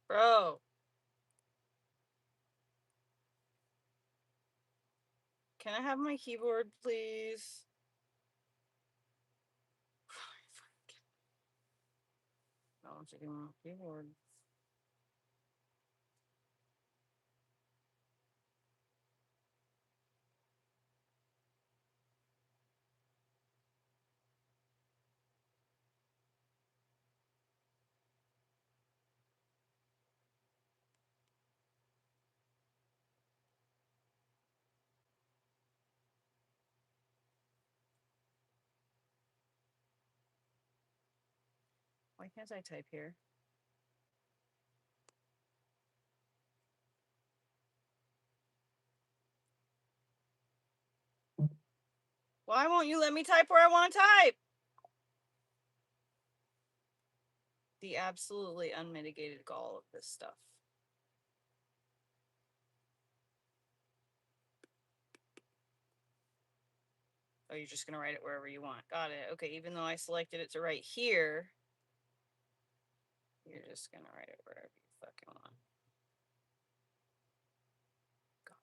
Bro. Can I have my keyboard, please? I want you to give me my keyboard. Why can't I type here? Why won't you let me type where I want to type? The absolutely unmitigated gall of this stuff. Oh, you're just gonna write it wherever you want. Got it. Okay, even though I selected it to write here, you're just gonna write it wherever you fucking want. God.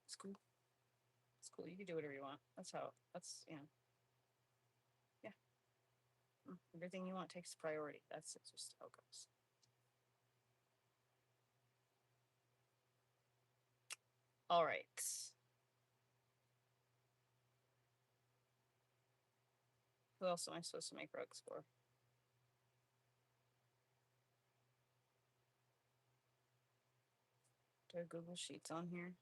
It's cool. It's cool. You can do whatever you want. That's, you know. Yeah. Everything you want takes priority. That's just how it goes. All right. Who else am I supposed to make rugs for? Do I have Google Sheets on here?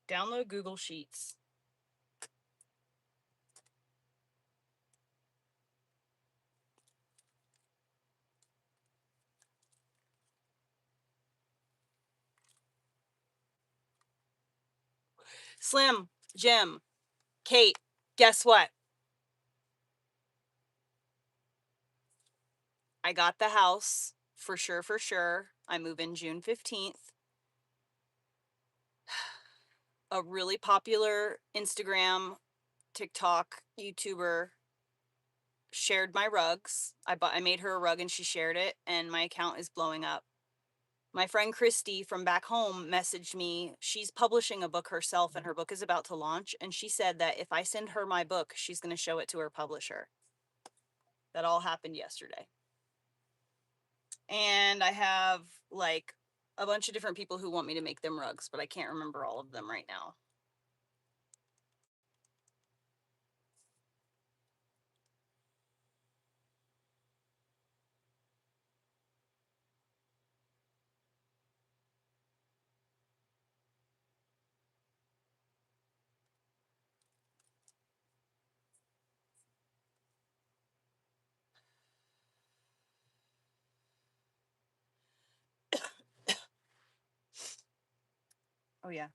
Download Google Sheets. Slim, Jim, Kate, guess what? I got the house for sure, for sure. I move in June 15th. A really popular Instagram, TikTok, YouTuber shared my rugs. I made her a rug and she shared it, and my account is blowing up. My friend Christy from back home messaged me. She's publishing a book herself, and her book is about to launch. And she said that if I send her my book, she's going to show it to her publisher. That all happened yesterday. And I have like a bunch of different people who want me to make them rugs, but I can't remember all of them right now. Oh, yeah.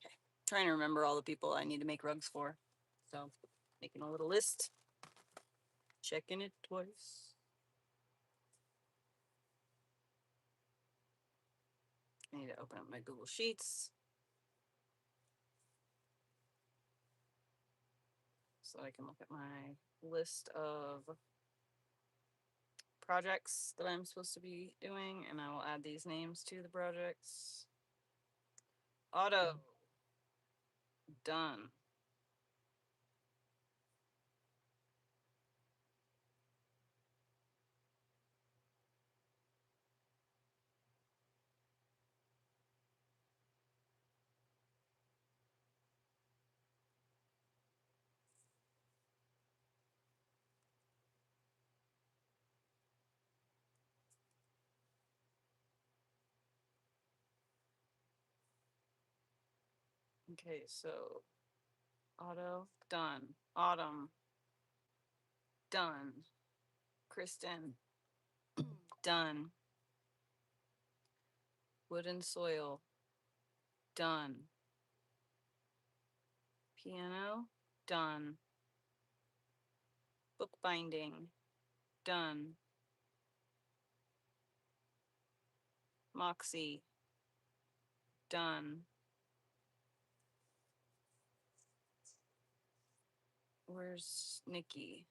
Okay. Trying to remember all the people I need to make rugs for. So, making a little list, checking it twice. I need to open up my Google Sheets so I can look at my list of projects that I'm supposed to be doing, and I will add these names to the projects. Auto. Done. Okay, so auto, done. Autumn, done. Kristen, done. Wood and soil, done. Piano, done. Bookbinding. Done. Moxie. Done. Where's Nikki?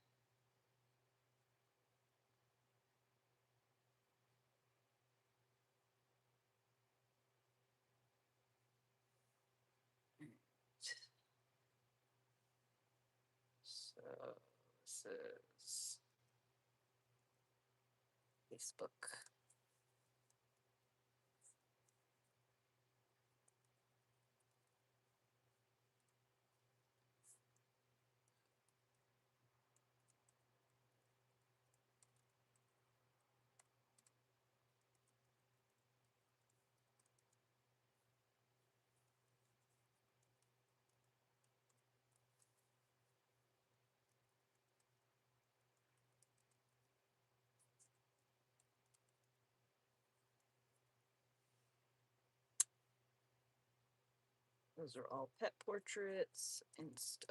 So this is Facebook. Those are all pet portraits. Insta.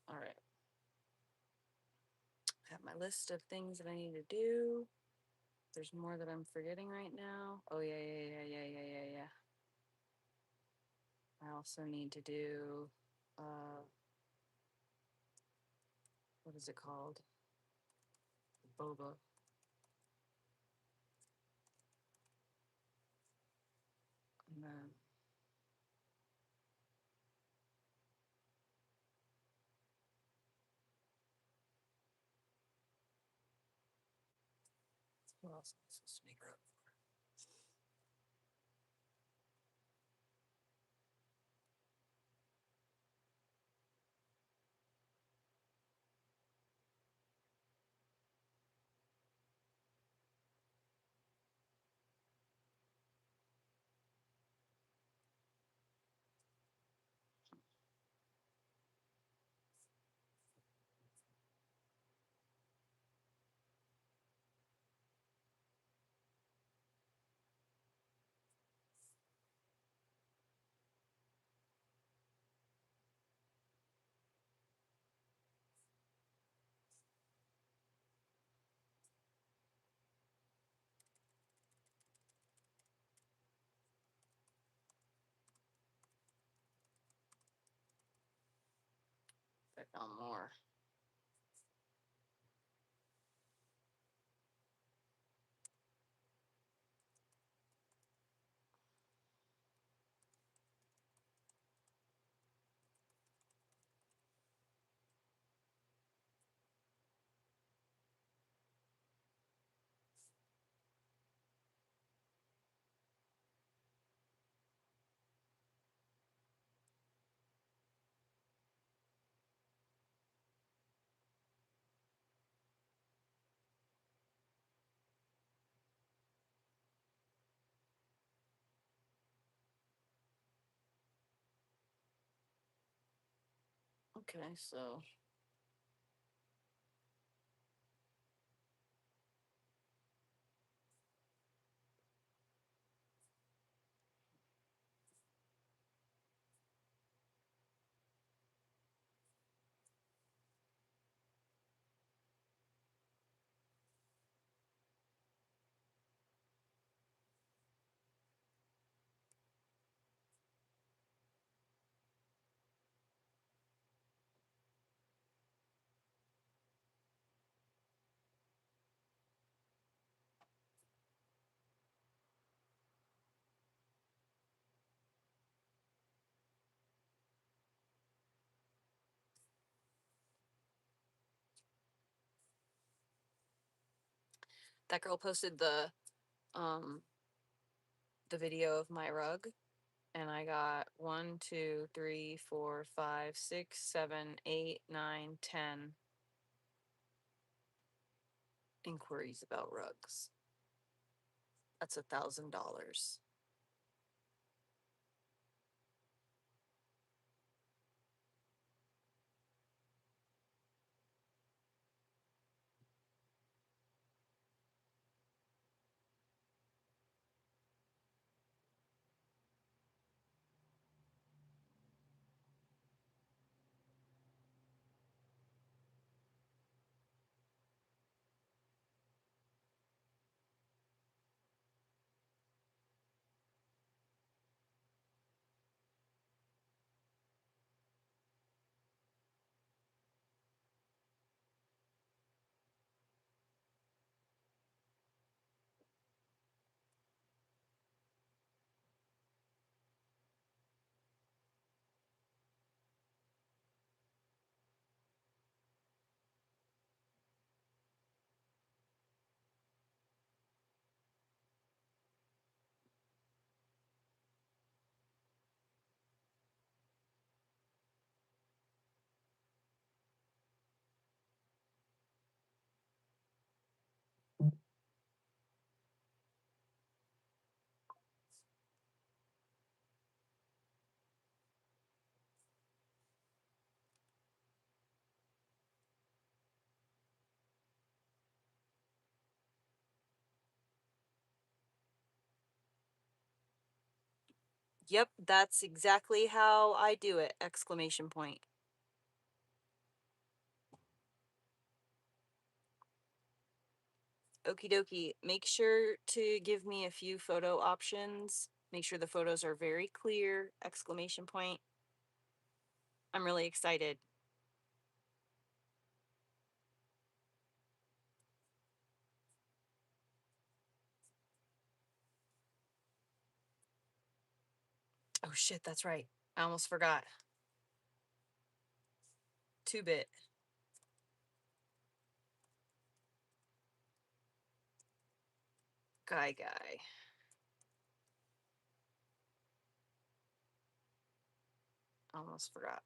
All right. I have my list of things that I need to do. There's more that I'm forgetting right now. Oh yeah. I also need to do what is it called? Boba. And then what else am I supposed to make her up for? I found more. Okay, so That girl posted the video of my rug, and I got 1, 2, 3, 4, 5, 6, 7, 8, 9, 10 inquiries about rugs. That's $1,000. Yep, that's exactly how I do it! Exclamation point. Okie dokie. Make sure to give me a few photo options. Make sure the photos are very clear! Exclamation point. I'm really excited. Oh shit, that's right. I almost forgot. 2-bit. Guy. Almost forgot.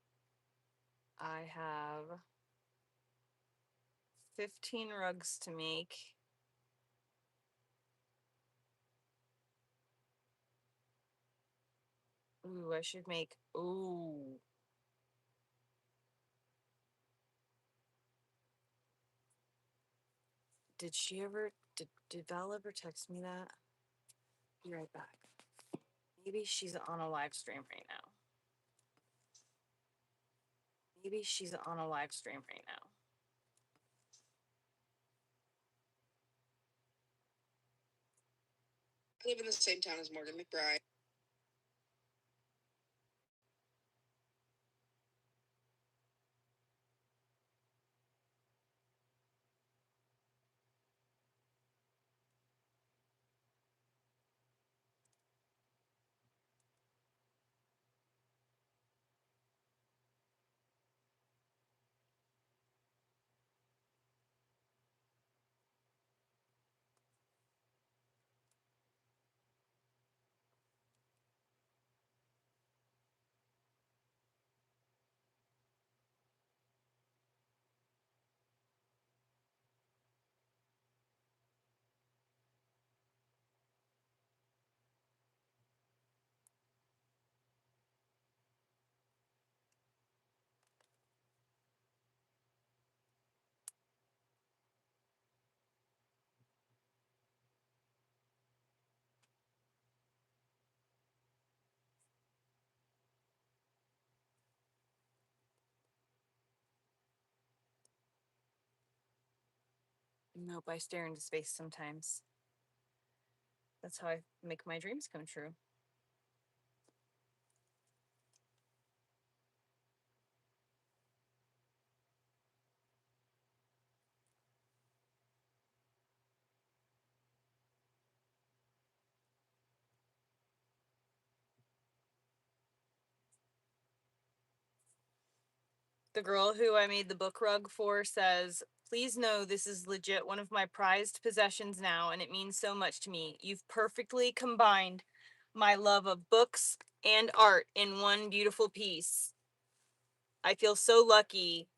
I have 15 rugs to make. Ooh, I should make. Ooh. Did she ever. Did Val ever text me that? Be right back. Maybe she's on a live stream right now. Maybe she's on a live stream right now. I live in the same town as Morgan McBride. Nope, I stare into space sometimes. That's how I make my dreams come true. The girl who I made the book rug for says, "Please know this is legit one of my prized possessions now, and it means so much to me. You've perfectly combined my love of books and art in one beautiful piece. I feel so lucky."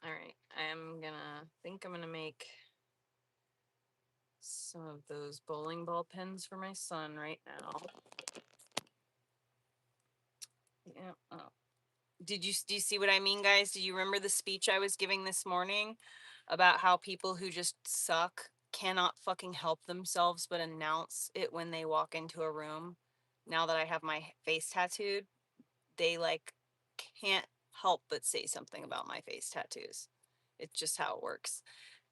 All right, I'm gonna make some of those bowling ball pins for my son right now. Yeah. Oh. Do you see what I mean, guys? Do you remember the speech I was giving this morning about how people who just suck cannot fucking help themselves but announce it when they walk into a room? Now that I have my face tattooed, they like can't help but say something about my face tattoos. It's just how it works.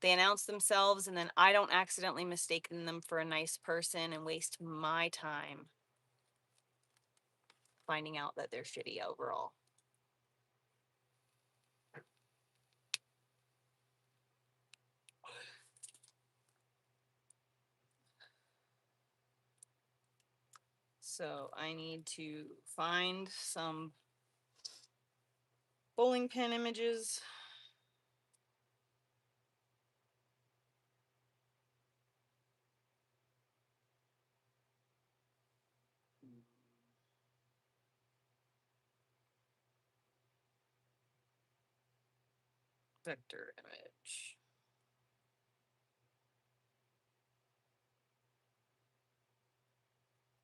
They announce themselves, and then I don't accidentally mistake them for a nice person and waste my time finding out that they're shitty overall. So I need to find some bowling pin images. Vector image.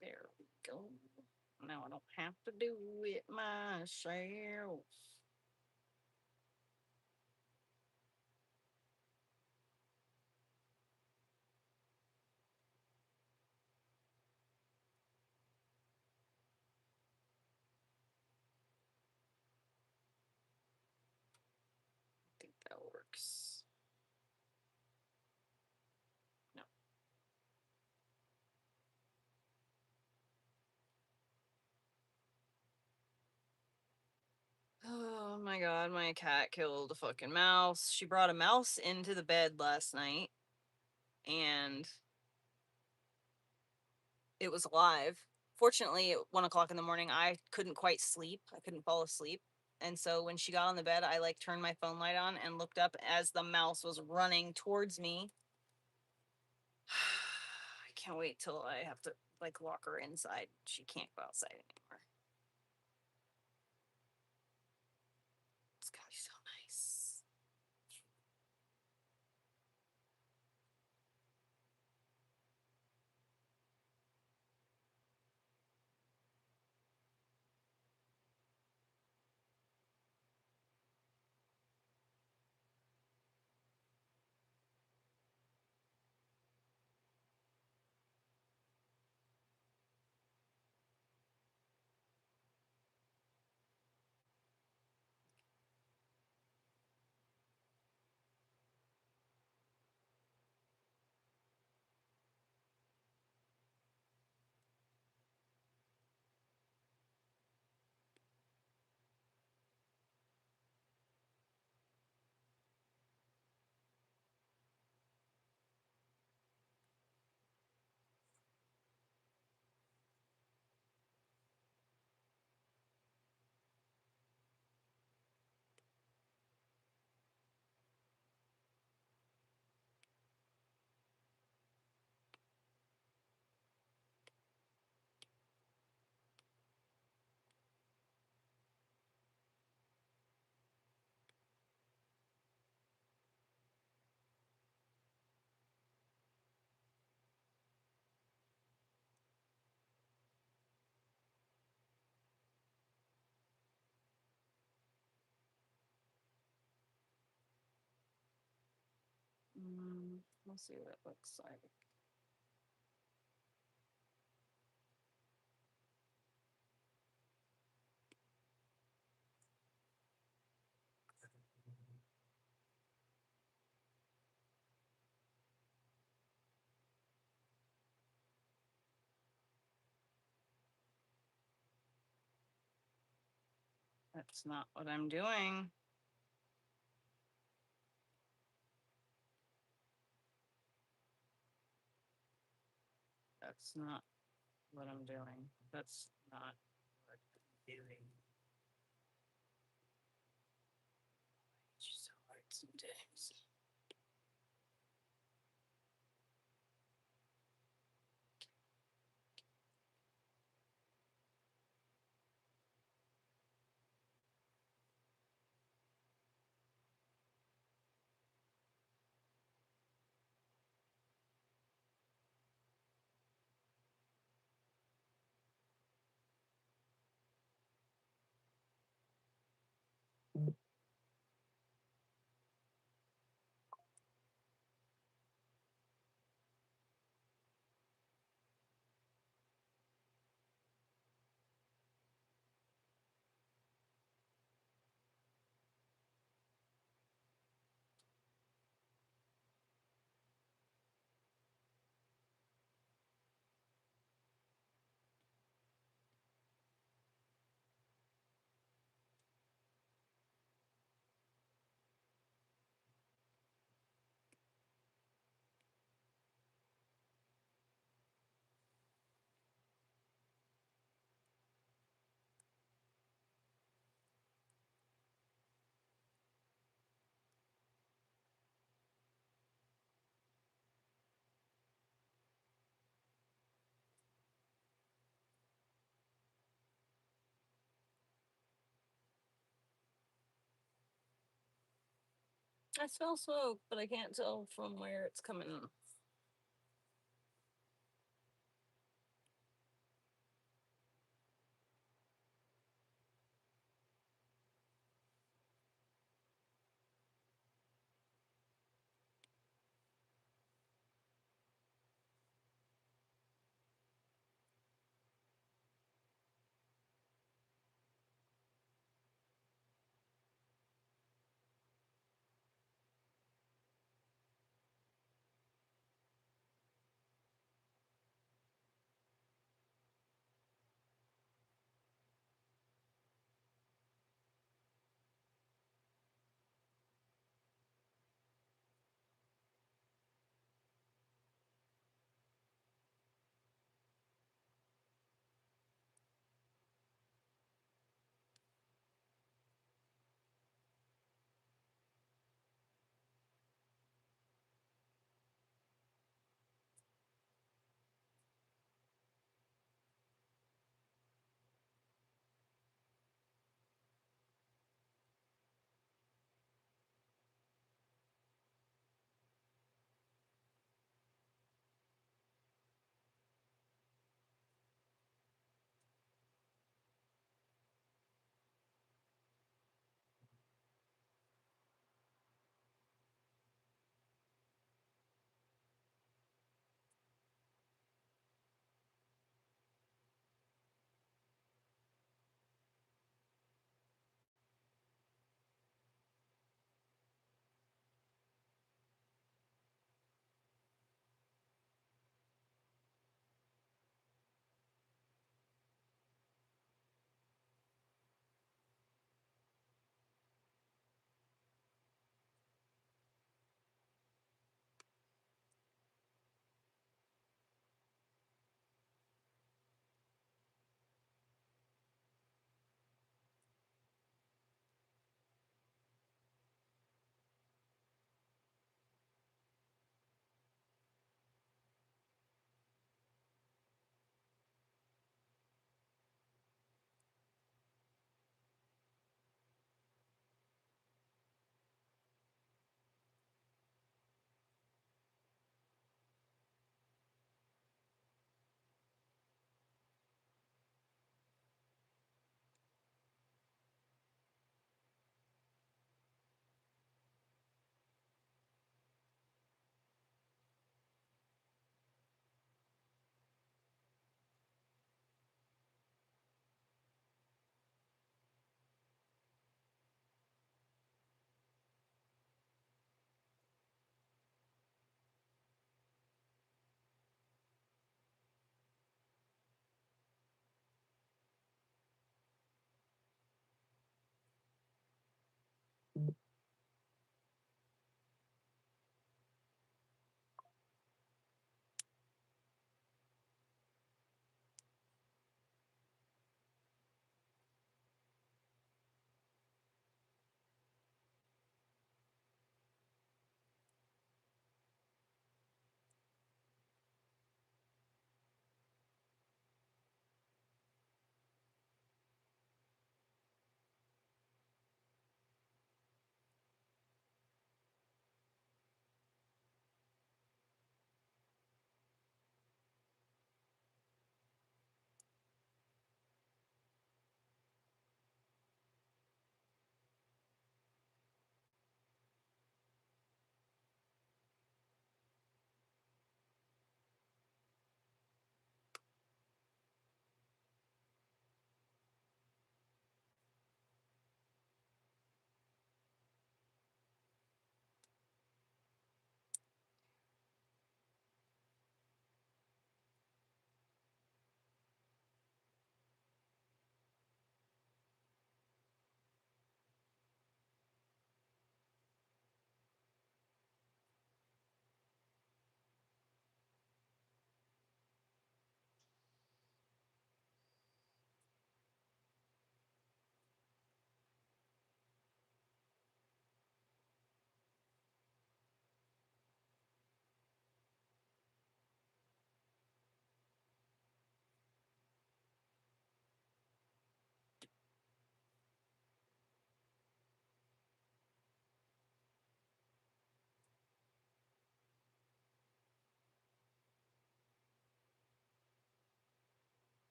There we go. Now I don't have to do it myself. I think that works. No. Oh my god, my cat killed a fucking mouse. She brought a mouse into the bed last night and it was alive. Fortunately, at 1 o'clock in the morning, I couldn't quite sleep. I couldn't fall asleep. And so when she got on the bed, I like turned my phone light on and looked up as the mouse was running towards me. I can't wait till I have to like lock her inside. She can't go outside anymore. It's gonna be so nice. We'll see what it looks like. That's not what I'm doing. That's not what I'm doing. That's not what I'm doing. It's so hard sometimes. I smell smoke, but I can't tell from where it's coming.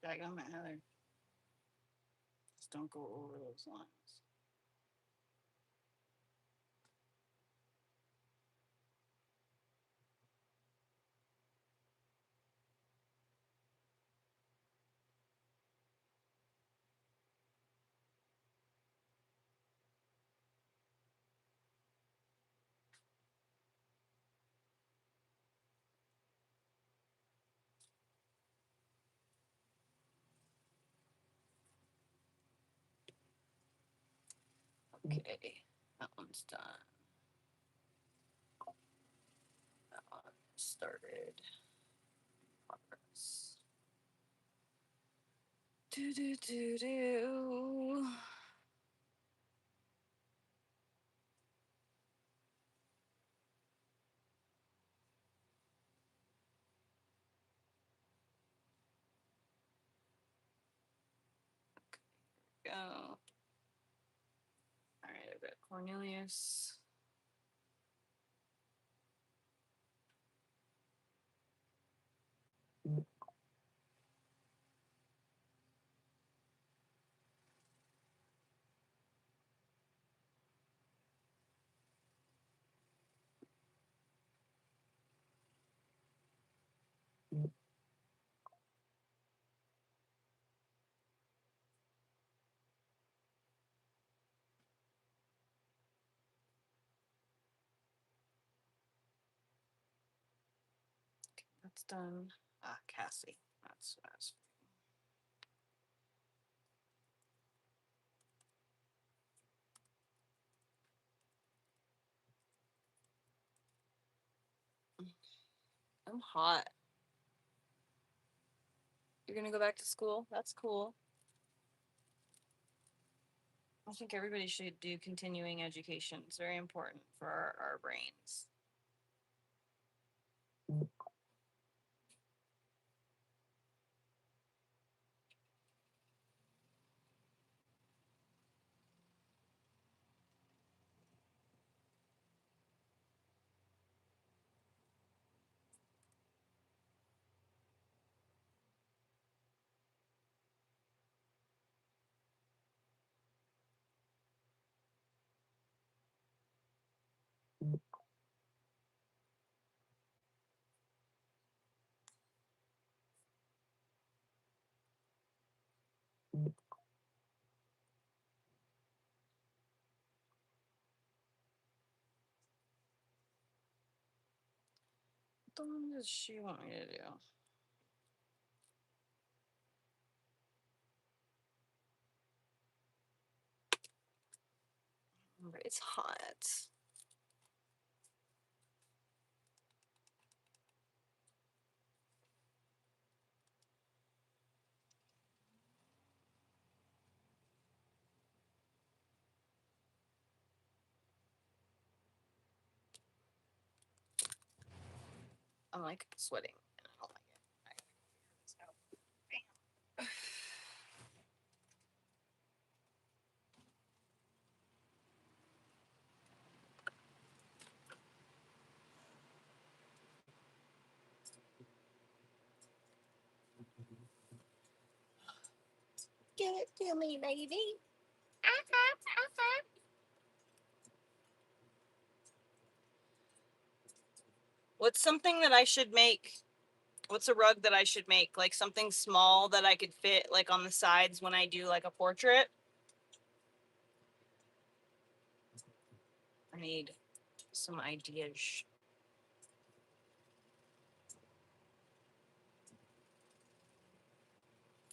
Daggum it, Heather. Just don't go over those lines. Okay, that one's done. That one started. Progress. Do do do do. Go. All right, I've got Cornelius. That's done. Ah, Cassie. That's what I was. I'm hot. You're gonna go back to school? That's cool. I think everybody should do continuing education. It's very important for our brains. What the one does she want me to do? It's hot. I'm like sweating. And I don't like it. I gotta figure this out. Bam. Give it to me, baby. What's something that I should make? What's a rug that I should make? Like something small that I could fit like on the sides when I do like a portrait? I need some ideas.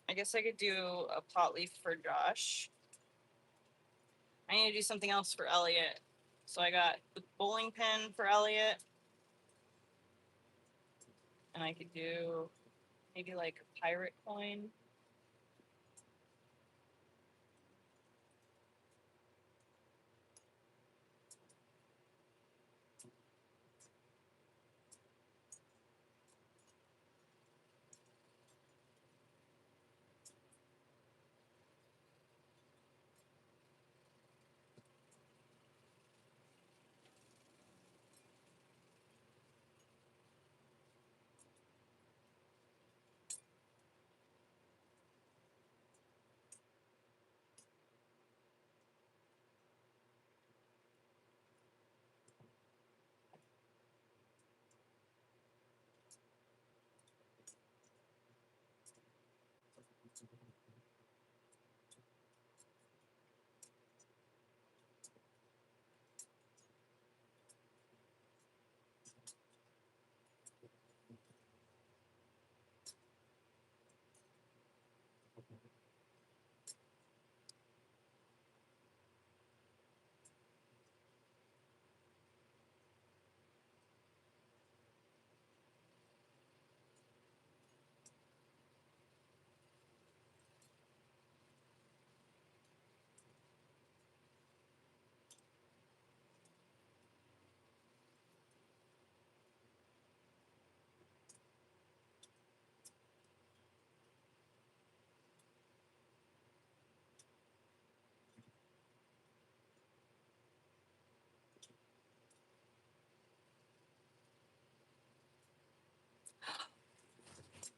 I guess I could do a pot leaf for Josh. I need to do something else for Elliot. So I got the bowling pin for Elliot. And I could do maybe like a pirate coin.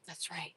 That's right.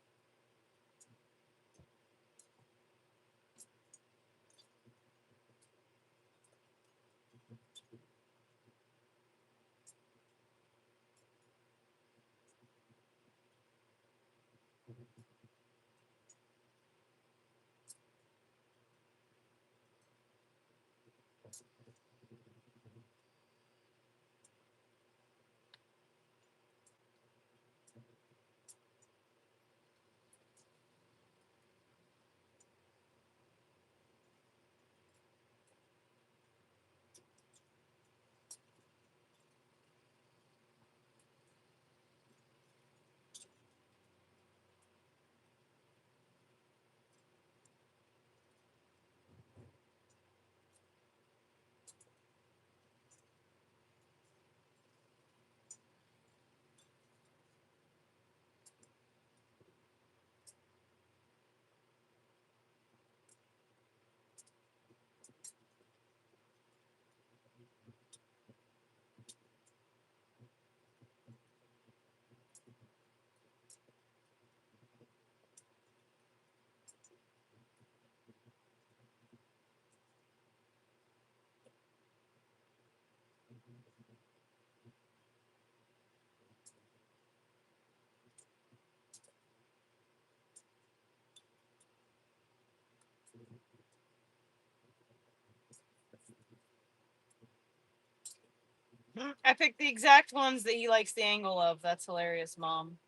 I picked the exact ones that he likes the angle of. That's hilarious, Mom.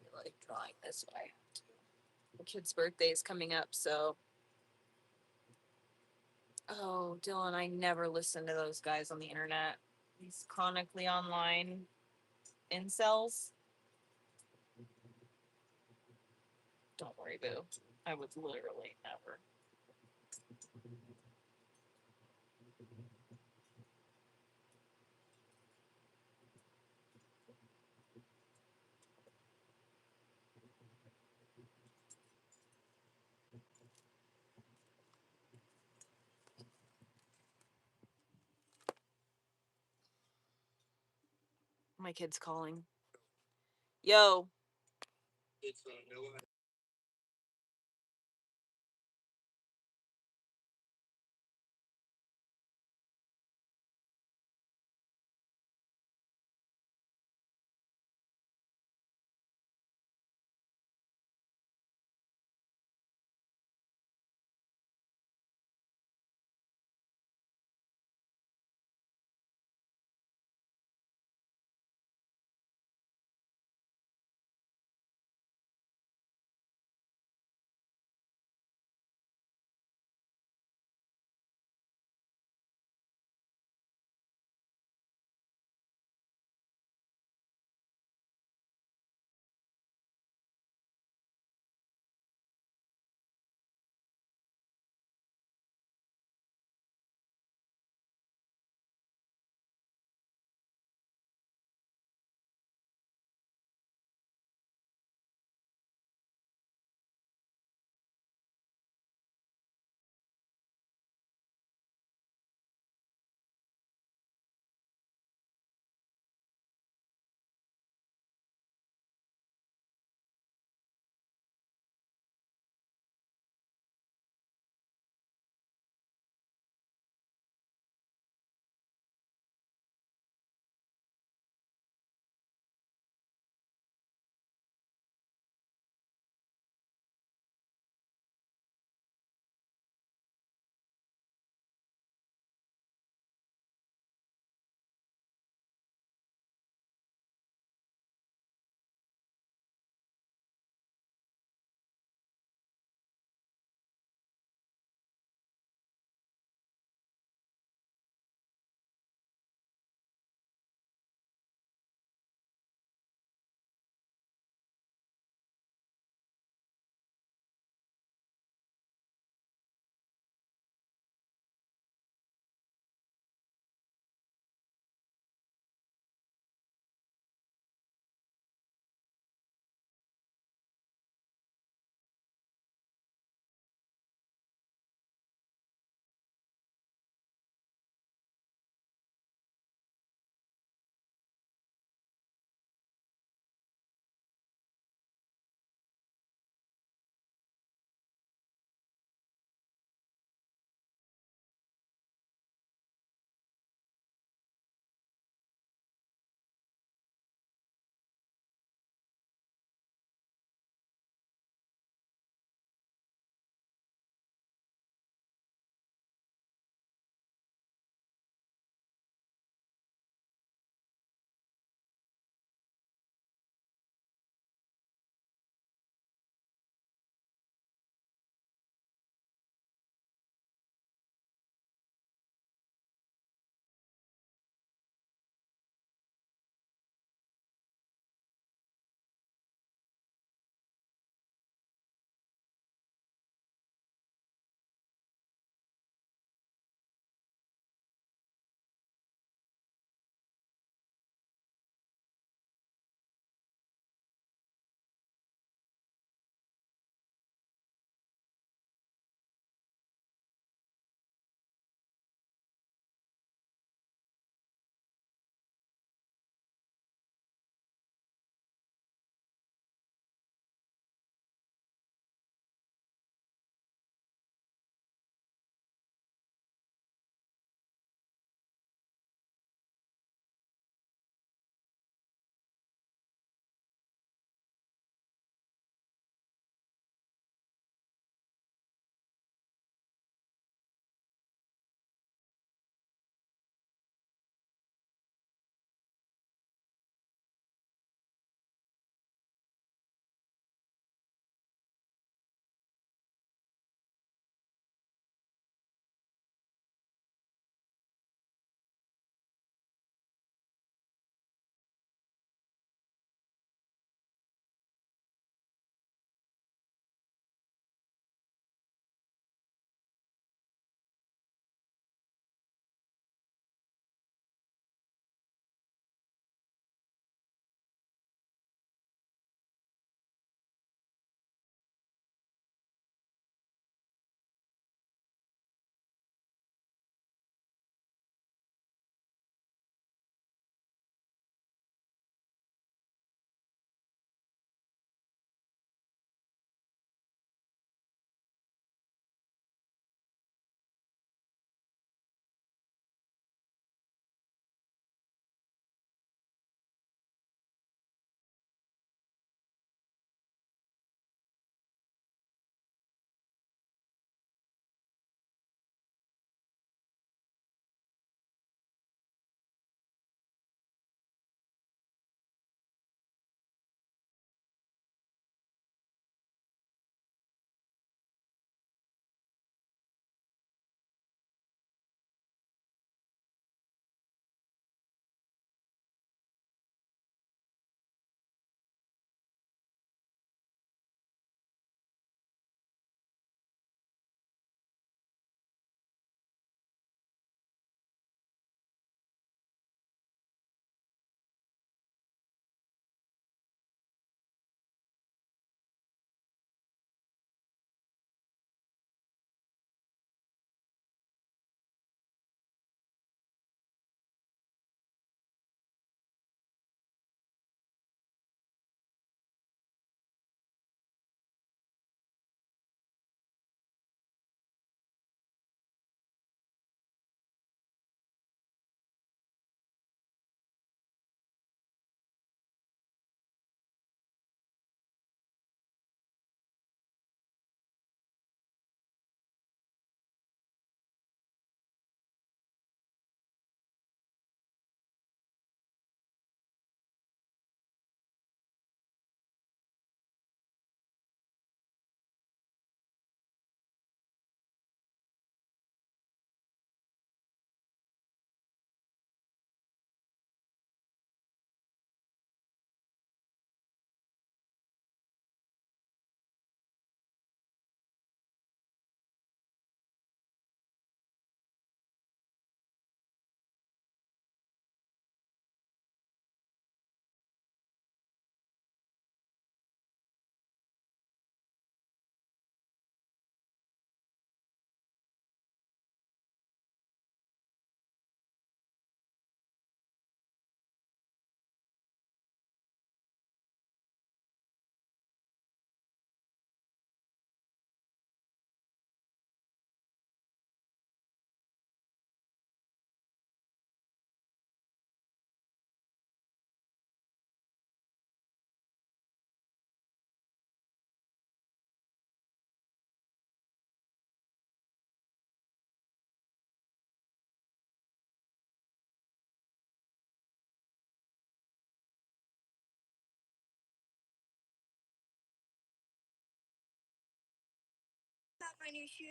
I like drawing this way. The kid's birthday is coming up, so. Oh, Dylan, I never listen to those guys on the internet. These chronically online incels. Don't worry, boo. I would literally never. My kid's calling. Yo.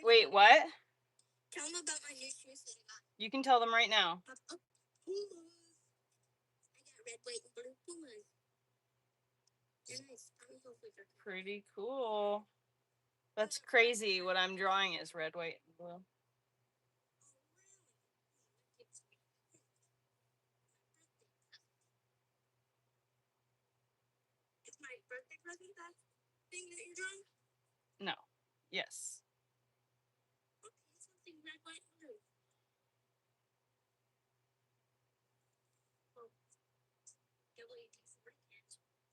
Wait, what? Tell them about my new shoes that I got. You can tell them right now. Pumas. I got red, white, and blue Pumas. They're nice. Pretty cool. That's crazy. What I'm drawing is red, white, and blue. It's my birthday present, that thing that you're drawing? No. Yes. Okay, something red, white, and blue.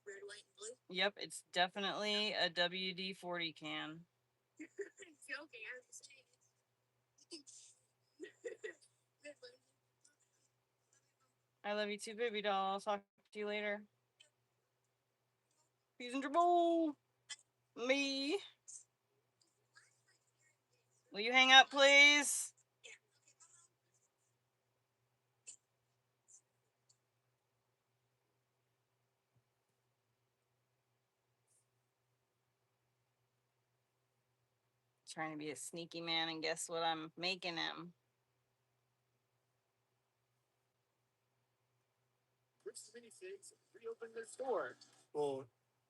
Red, white, and blue? Yep, it's definitely a WD-40 can. I'm joking, I was saying I love you too, baby doll. I'll talk to you later. Peas and dribble. Me. Will you hang up, please? Trying to be a sneaky man, and guess what I'm making him? Bricks Minifigs reopened their store. Well,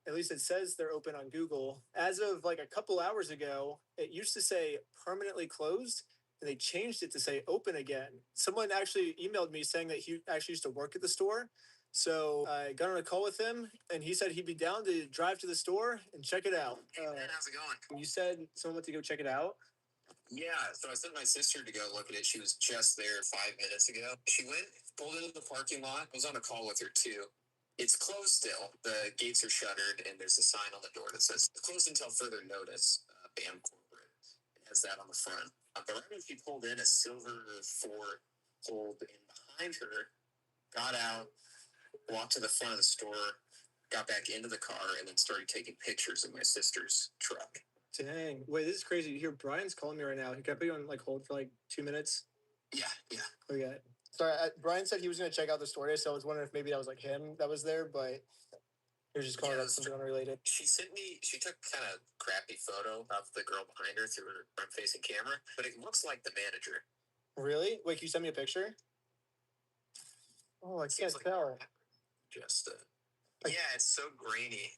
at least it says they're open on Google. As of like a couple hours ago, it used to say permanently closed, and they changed it to say open again. Someone actually emailed me saying that he actually used to work at the store. So I got on a call with him, and he said he'd be down to drive to the store and check it out. Hey man, how's it going? You said someone went to go check it out. Yeah, so I sent my sister to go look at it. She was just there 5 minutes ago. She went, pulled into the parking lot. I was on a call with her too. It's closed still. The gates are shuttered, and there's a sign on the door that says closed until further notice. BAM Corporate. It has that on the front. But right when she pulled in, a silver Ford pulled in behind her, got out, walked to the front of the store, got back into the car, and then started taking pictures of my sister's truck. Dang. Wait, this is crazy. You hear Brian's calling me right now. Can I put you on like hold for like 2 minutes? Yeah. Okay. Sorry, Brian said he was going to check out the store today, so I was wondering if maybe that was like him that was there, but he was just calling about something unrelated. She took kind of crappy photo of the girl behind her through her front-facing camera, but it looks like the manager. Really? Wait, can you send me a picture? Oh, I can't tell. Just, yeah, it's so grainy.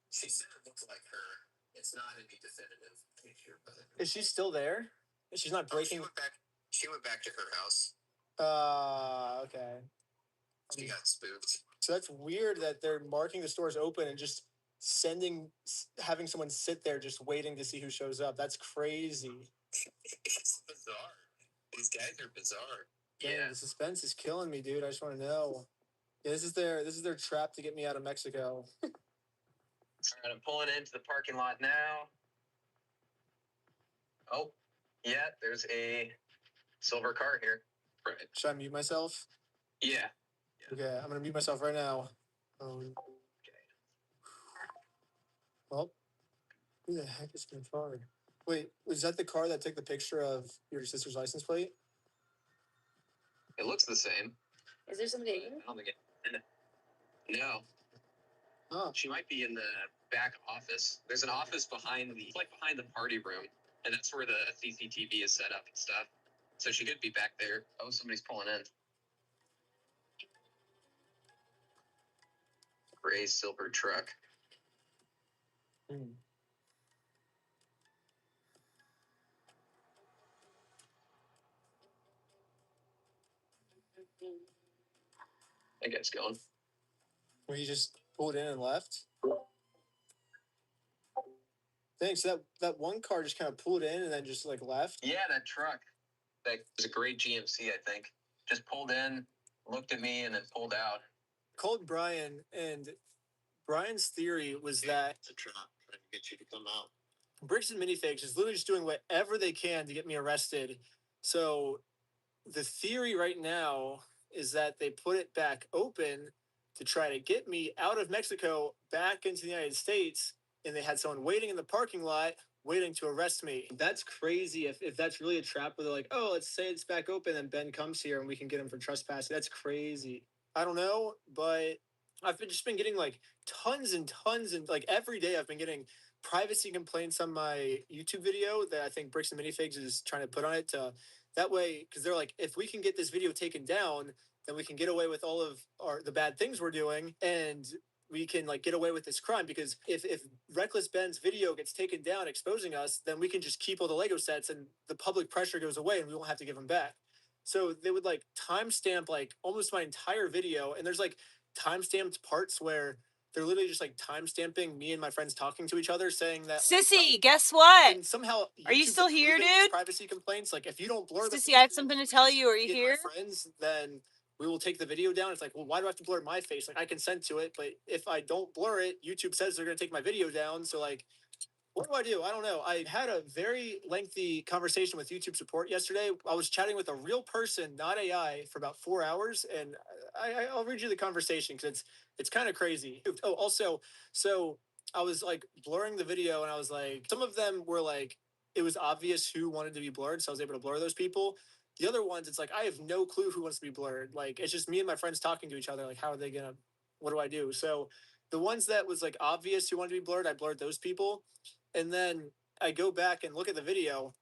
She said it looks like her. It's not any definitive picture, but is she still there? She's not breaking. She went back to her house. Okay. She got spooked. So that's weird that they're marking the stores open and just having someone sit there just waiting to see who shows up. That's crazy. It's bizarre. These guys are bizarre. Dang, yeah. The suspense is killing me, dude. I just want to know. Yeah, this is their trap to get me out of Mexico. All right, I'm pulling into the parking lot now. Oh, yeah, there's a silver car here. Right. Should I mute myself? Yeah. Okay, I'm gonna mute myself right now. Okay. Well, who the heck is my car? Wait, was that the car that took the picture of your sister's license plate? It looks the same. Is there somebody? I don't think it. No. Oh. She might be in the back office. There's an office behind the party room, and that's where the CCTV is set up and stuff. So she could be back there. Oh, somebody's pulling in. Gray silver truck. That guy's going. Where he just pulled in and left? Thanks. So that one car just kind of pulled in and then just like left? Yeah, that truck. That was a great GMC, I think. Just pulled in, looked at me, and then pulled out. Called Brian, and Brian's theory was that it's a trap trying to get you to come out. Bricks and Minifigs is literally just doing whatever they can to get me arrested. So the theory right now is that they put it back open to try to get me out of Mexico back into the United States, and they had someone waiting in the parking lot waiting to arrest me. That's crazy if that's really a trap where they're like, oh, let's say it's back open and Ben comes here and we can get him for trespassing. That's crazy. I don't know, but I've just been getting like tons and tons and like every day I've been getting privacy complaints on my YouTube video that I think Bricks and Minifigs is trying to put on it to that way, because they're like, if we can get this video taken down, then we can get away with all of the bad things we're doing, and we can like get away with this crime. Because if Reckless Ben's video gets taken down exposing us, then we can just keep all the Lego sets and the public pressure goes away and we won't have to give them back. So they would like timestamp like almost my entire video, and there's like timestamped parts where they're literally just like time stamping me and my friends talking to each other, saying that like, Sissy, guess what? and somehow Are you YouTube's still here, approving these dude? privacy complaints. Like, if you don't blur the Sissy, I have faces, something to which tell is you. Are you me and here? my friends, then we will take the video down. It's like, well, why do I have to blur my face? Like, I consent to it, but if I don't blur it, YouTube says they're going to take my video down. So like, what do I do? I don't know. I had a very lengthy conversation with YouTube support yesterday. I was chatting with a real person, not AI, for about 4 hours, and I'll read you the conversation because it's kind of crazy. Oh, also, so I was like blurring the video, and I was like, some of them were like, it was obvious who wanted to be blurred, so I was able to blur those people. The other ones, it's like I have no clue who wants to be blurred. Like, it's just me and my friends talking to each other. Like, how are they gonna? What do I do? So the ones that was like obvious who wanted to be blurred, I blurred those people, and then I go back and look at the video,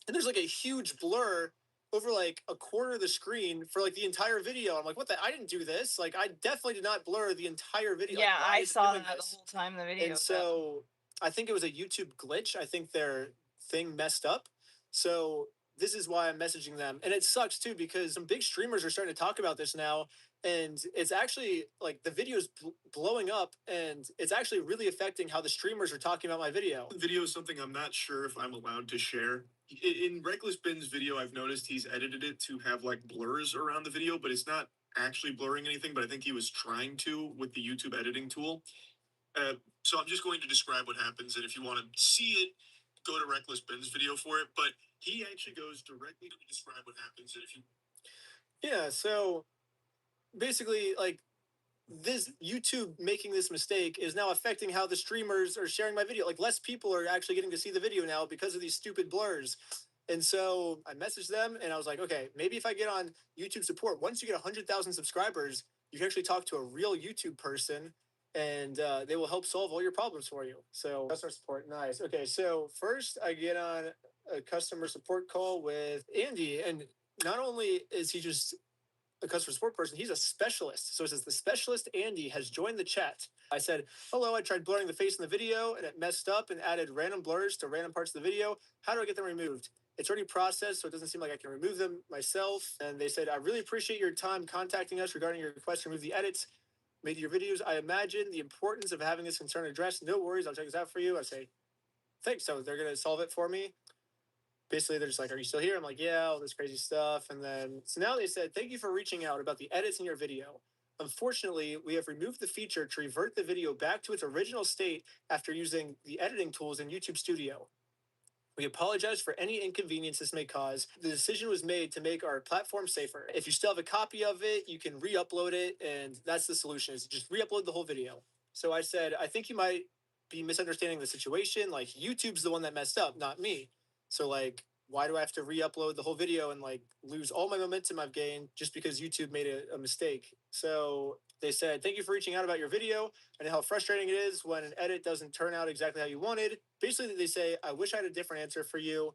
and there's like a huge blur over like a quarter of the screen for like the entire video. I'm like, what the? I didn't do this. Like, I definitely did not blur the entire video. Yeah, like, why I is it saw doing that the this? whole time in the video. And so I think it was a YouTube glitch. I think their thing messed up. So this is why I'm messaging them. And it sucks too, because some big streamers are starting to talk about this now. And it's actually like the video's blowing up, and it's actually really affecting how the streamers are talking about my video. Video is something I'm not sure if I'm allowed to share. In Reckless Ben's video, I've noticed he's edited it to have like blurs around the video, but it's not actually blurring anything. But I think he was trying to with the YouTube editing tool. So I'm just going to describe what happens, and if you want to see it, go to Reckless Ben's video for it. But he actually goes directly to describe what happens, and if you Yeah. So basically, like, this YouTube making this mistake is now affecting how the streamers are sharing my video. Like, less people are actually getting to see the video now because of these stupid blurs. And so I messaged them and I was like, okay, maybe if I get on YouTube support, once you get 100,000 subscribers, you can actually talk to a real YouTube person, and they will help solve all your problems for you. So customer support, nice. Okay, so first I get on a customer support call with Andy, and not only is he just a customer support person, he's a specialist. So it says the specialist Andy has joined the chat. I said, hello, I tried blurring the face in the video and it messed up and added random blurs to random parts of the video. How do I get them removed? It's already processed, so it doesn't seem like I can remove them myself. And they said, I really appreciate your time contacting us regarding your request to remove the edits made to your videos. I imagine the importance of having this concern addressed. No worries, I'll check this out for you. I say, thanks. So they're going to solve it for me. Basically, they're just like, are you still here? I'm like, yeah, all this crazy stuff. And then, so now they said, thank you for reaching out about the edits in your video. Unfortunately, we have removed the feature to revert the video back to its original state after using the editing tools in YouTube Studio. We apologize for any inconvenience this may cause. The decision was made to make our platform safer. If you still have a copy of it, you can re-upload it, and that's the solution, is just re-upload the whole video. So I said, I think you might be misunderstanding the situation. Like, YouTube's the one that messed up, not me. So like, why do I have to re-upload the whole video and like lose all my momentum I've gained just because YouTube made a mistake? So they said, thank you for reaching out about your video and how frustrating it is when an edit doesn't turn out exactly how you wanted. Basically, they say, I wish I had a different answer for you.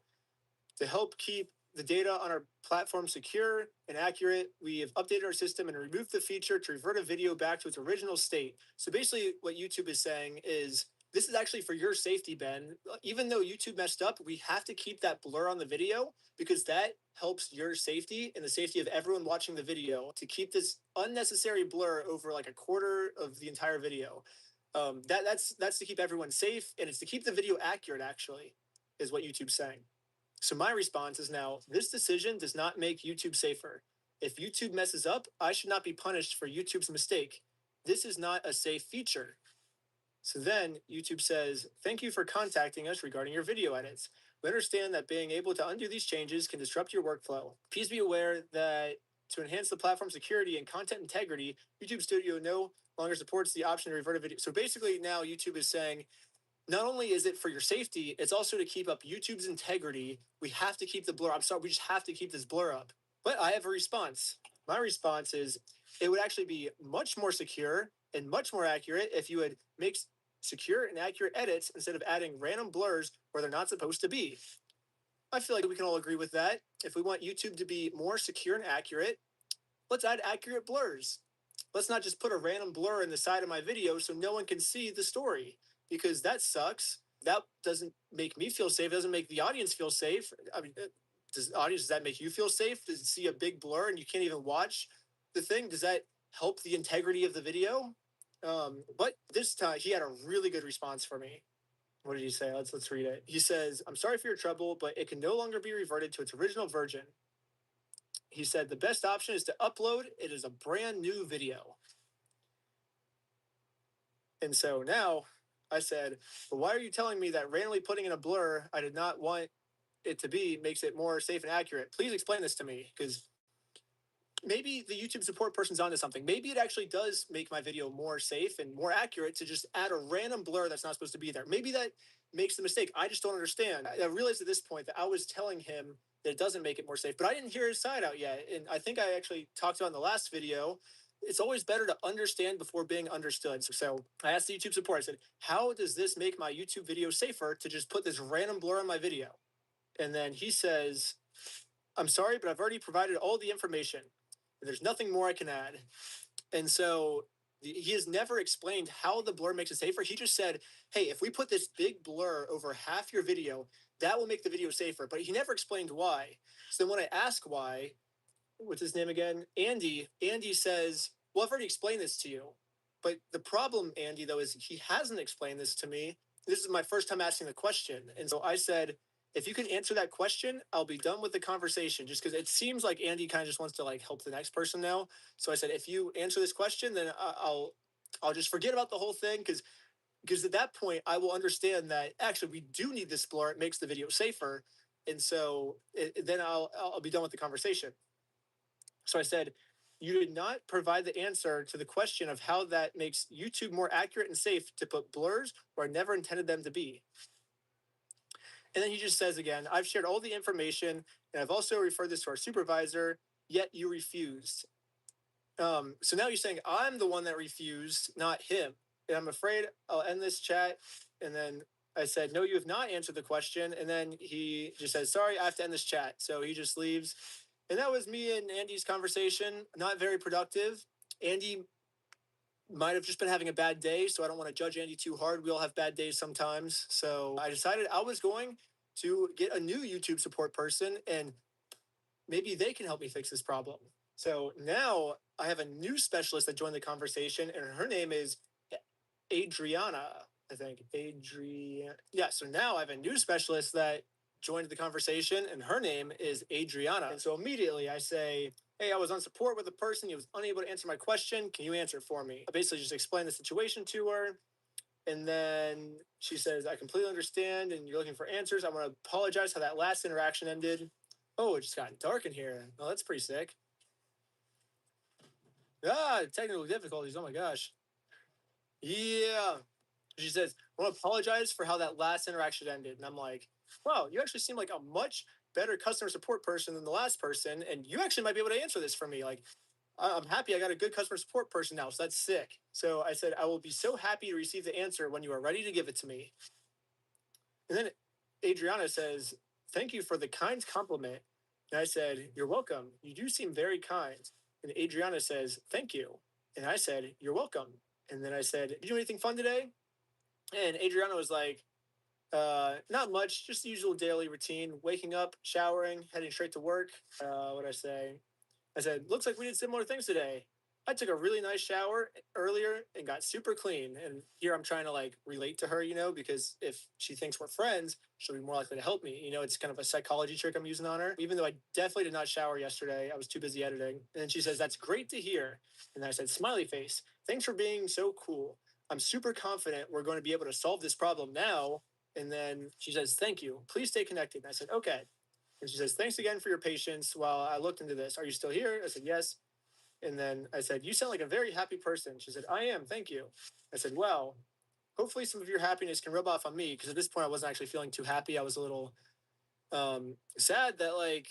To help keep the data on our platform secure and accurate, we have updated our system and removed the feature to revert a video back to its original state. So basically, what YouTube is saying is, this is actually for your safety, Ben. Even though YouTube messed up, we have to keep that blur on the video because that helps your safety and the safety of everyone watching the video, to keep this unnecessary blur over like a quarter of the entire video. That's to keep everyone safe, and it's to keep the video accurate, actually, is what YouTube's saying. So my response is now, this decision does not make YouTube safer. If YouTube messes up, I should not be punished for YouTube's mistake. This is not a safe feature. So then YouTube says, thank you for contacting us regarding your video edits. We understand that being able to undo these changes can disrupt your workflow. Please be aware that to enhance the platform security and content integrity, YouTube Studio no longer supports the option to revert a video. So basically now YouTube is saying, not only is it for your safety, it's also to keep up YouTube's integrity. We have to keep the blur. I'm sorry, we just have to keep this blur up. But I have a response. My response is, it would actually be much more secure and much more accurate if you would make secure and accurate edits instead of adding random blurs where they're not supposed to be. I feel like we can all agree with that. If we want YouTube to be more secure and accurate, let's add accurate blurs. Let's not just put a random blur in the side of my video so no one can see the story, because that sucks. That doesn't make me feel safe. It doesn't make the audience feel safe. I mean, does that make you feel safe to see a big blur and you can't even watch the thing? Does that help the integrity of the video? But this time he had a really good response for me. What did he say? Let's read it. He says, "I'm sorry for your trouble, but it can no longer be reverted to its original version." He said the best option is to upload. It is a brand new video. And so now I said, "But why are you telling me that randomly putting in a blur I did not want it to be makes it more safe and accurate? Please explain this to me, because maybe the YouTube support person's onto something. Maybe it actually does make my video more safe and more accurate to just add a random blur that's not supposed to be there. Maybe that makes the mistake. I just don't understand." I realized at this point that I was telling him that it doesn't make it more safe, but I didn't hear his side out yet. And I think I actually talked about in the last video, it's always better to understand before being understood. So I asked the YouTube support, I said, "How does this make my YouTube video safer to just put this random blur in my video?" And then he says, "I'm sorry, but I've already provided all the information. There's nothing more I can add." And so he has never explained how the blur makes it safer. He just said, "Hey, if we put this big blur over half your video, that will make the video safer." But he never explained why. So then when I ask why, what's his name again? Andy says, "Well, I've already explained this to you." But the problem, Andy, though, is he hasn't explained this to me. This is my first time asking the question. And so I said, "If you can answer that question, I'll be done with the conversation," just because it seems like Andy kind of just wants to like help the next person now. So I said, "If you answer this question, then I'll just forget about the whole thing, because at that point I will understand that actually we do need this blur. It makes the video safer." And so then I'll be done with the conversation. So I said, "You did not provide the answer to the question of how that makes YouTube more accurate and safe to put blurs where I never intended them to be." And then he just says again, "I've shared all the information and I've also referred this to our supervisor, yet you refused." So now you're saying I'm the one that refused, not him. And I'm afraid I'll end this chat. And then I said, "No, you have not answered the question." And then he just says, "Sorry, I have to end this chat." So he just leaves. And that was me and Andy's conversation. Not very productive. Andy might have just been having a bad day, so I don't want to judge Andy too hard. We all have bad days sometimes. So I decided I was going to get a new YouTube support person, and maybe they can help me fix this problem. So now I have a new specialist that joined the conversation, and her name is Adriana, I think. Adriana. Yeah, so now I have a new specialist that joined the conversation, and her name is Adriana. And so immediately I say, "Hey, I was on support with a person. He was unable to answer my question. Can you answer it for me?" I basically just explain the situation to her. And then she says, "I completely understand, and you're looking for answers. I want to apologize how that last interaction ended." Oh, it just got dark in here. Oh, that's pretty sick. Technical difficulties. Oh my gosh. Yeah. She says, "I want to apologize for how that last interaction ended." And I'm like, "Wow, you actually seem like a much better customer support person than the last person. And you actually might be able to answer this for me. Like, I'm happy I got a good customer support person now. So that's sick." So I said, "I will be so happy to receive the answer when you are ready to give it to me." And then Adriana says, "Thank you for the kind compliment." And I said, "You're welcome. You do seem very kind." And Adriana says, "Thank you." And I said, "You're welcome." And then I said, "Did you do anything fun today?" And Adriana was like, "Not much, just the usual daily routine, waking up, showering, heading straight to work." What I say? I said, "Looks like we did similar things today. I took a really nice shower earlier and got super clean." And here I'm trying to like relate to her, because if she thinks we're friends, she'll be more likely to help me. It's kind of a psychology trick I'm using on her. Even though I definitely did not shower yesterday, I was too busy editing. And then she says, "That's great to hear." And I said, "Smiley face. Thanks for being so cool. I'm super confident we're going to be able to solve this problem now." And then she says, "Thank you. Please stay connected." And I said, "Okay." And she says, "Thanks again for your patience while I looked into this. Are you still here?" I said, "Yes." And then I said, "You sound like a very happy person." She said, "I am. Thank you." I said, "Well, hopefully some of your happiness can rub off on me." Because at this point, I wasn't actually feeling too happy. I was a little sad that like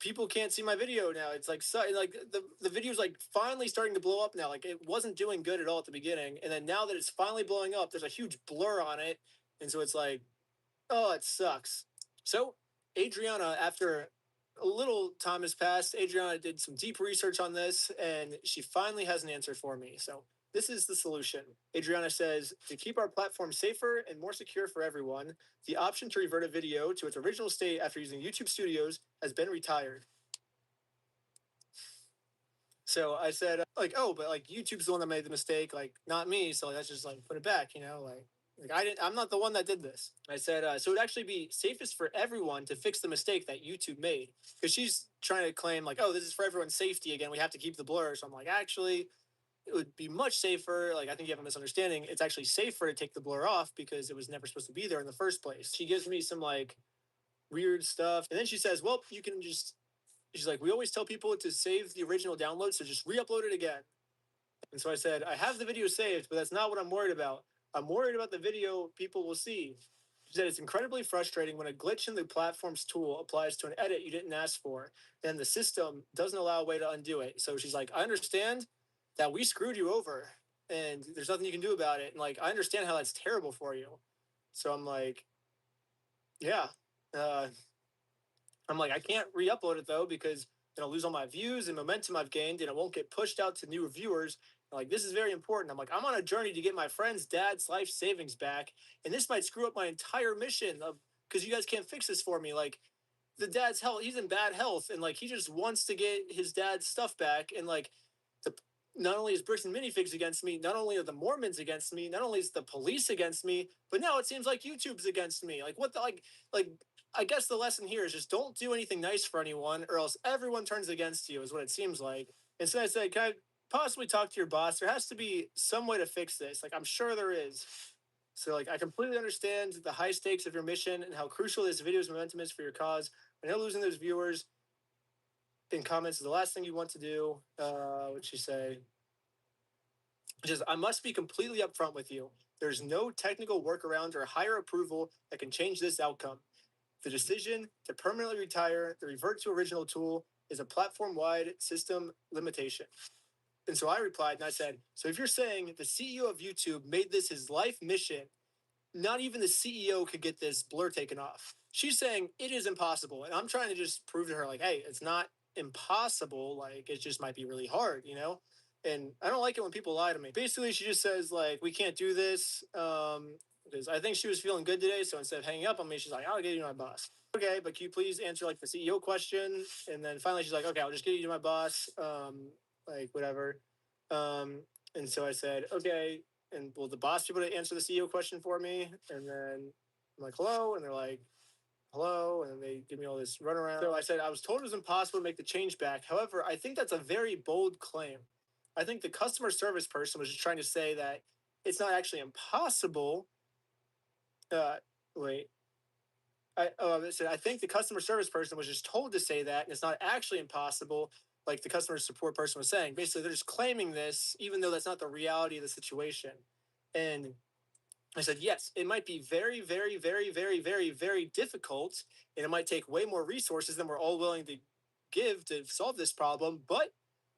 people can't see my video now. It's like like the video's like finally starting to blow up now. Like it wasn't doing good at all at the beginning, and then now that it's finally blowing up, there's a huge blur on it, and so it's like, oh, it sucks. So Adriana, after a little time has passed, Adriana did some deep research on this, and she finally has an answer for me. So this is the solution. Adriana says, to keep our platform safer and more secure for everyone, the option to revert a video to its original state after using YouTube Studios has been retired. So I said, like, oh, but like YouTube's the one that made the mistake, like not me. So let's just like put it back, like I didn't. I'm not the one that did this. I said, so it'd actually be safest for everyone to fix the mistake that YouTube made, because she's trying to claim like, oh, this is for everyone's safety. Again, we have to keep the blur. So I'm like, actually, it would be much safer. Like, I think you have a misunderstanding. It's actually safer to take the blur off because it was never supposed to be there in the first place. She gives me some like weird stuff, and then she says, well, you can just. She's like, we always tell people to save the original download, so just re-upload it again. And so I said, I have the video saved, but that's not what I'm worried about. I'm worried about the video people will see. She said, it's incredibly frustrating when a glitch in the platform's tool applies to an edit you didn't ask for, and the system doesn't allow a way to undo it. So she's like, I understand that we screwed you over, and there's nothing you can do about it. And like, I understand how that's terrible for you. So I'm like, yeah. I'm like, I can't re-upload it though, because then I'll lose all my views and momentum I've gained, and it won't get pushed out to new reviewers. Like, this is very important. I'm like, I'm on a journey to get my friend's dad's life savings back, and this might screw up my entire mission of, because you guys can't fix this for me. Like, the dad's health, he's in bad health, and like he just wants to get his dad's stuff back. And like, the not only is bricks and minifigs against me, not only are the Mormons against me, not only is the police against me, but now it seems like YouTube's against me. Like, what the like I guess the lesson here is just don't do anything nice for anyone, or else everyone turns against you, is what it seems like. And so I said, can I possibly talk to your boss? There has to be some way to fix this. Like, I'm sure there is. So, like, I completely understand the high stakes of your mission and how crucial this video's momentum is for your cause. I know losing those viewers in comments is the last thing you want to do. What'd she say? Just, I must be completely upfront with you. There's no technical workaround or higher approval that can change this outcome. The decision to permanently retire the revert to original tool is a platform-wide system limitation. And so I replied and I said, so if you're saying the CEO of YouTube made this his life mission, not even the CEO could get this blur taken off. She's saying it is impossible. And I'm trying to just prove to her, like, hey, it's not impossible. Like, it just might be really hard. And I don't like it when people lie to me. Basically, she just says, like, we can't do this. Because I think she was feeling good today. So instead of hanging up on me, she's like, I'll get you to my boss. Okay, but can you please answer like the CEO question? And then finally she's like, okay, I'll just get you to my boss. Like whatever. And so I said, okay, and will the boss be able to answer the CEO question for me? And then I'm like, hello, and they're like, hello, and then they give me all this runaround. So I said, I was told it was impossible to make the change back. However, I think that's a very bold claim. I think the customer service person was just trying to say that it's not actually impossible. Wait. I think the customer service person was just told to say that, and it's not actually impossible, like the customer support person was saying. Basically, they're just claiming this, even though that's not the reality of the situation. And I said, yes, it might be very, very, very, very, very, very difficult, and it might take way more resources than we're all willing to give to solve this problem, but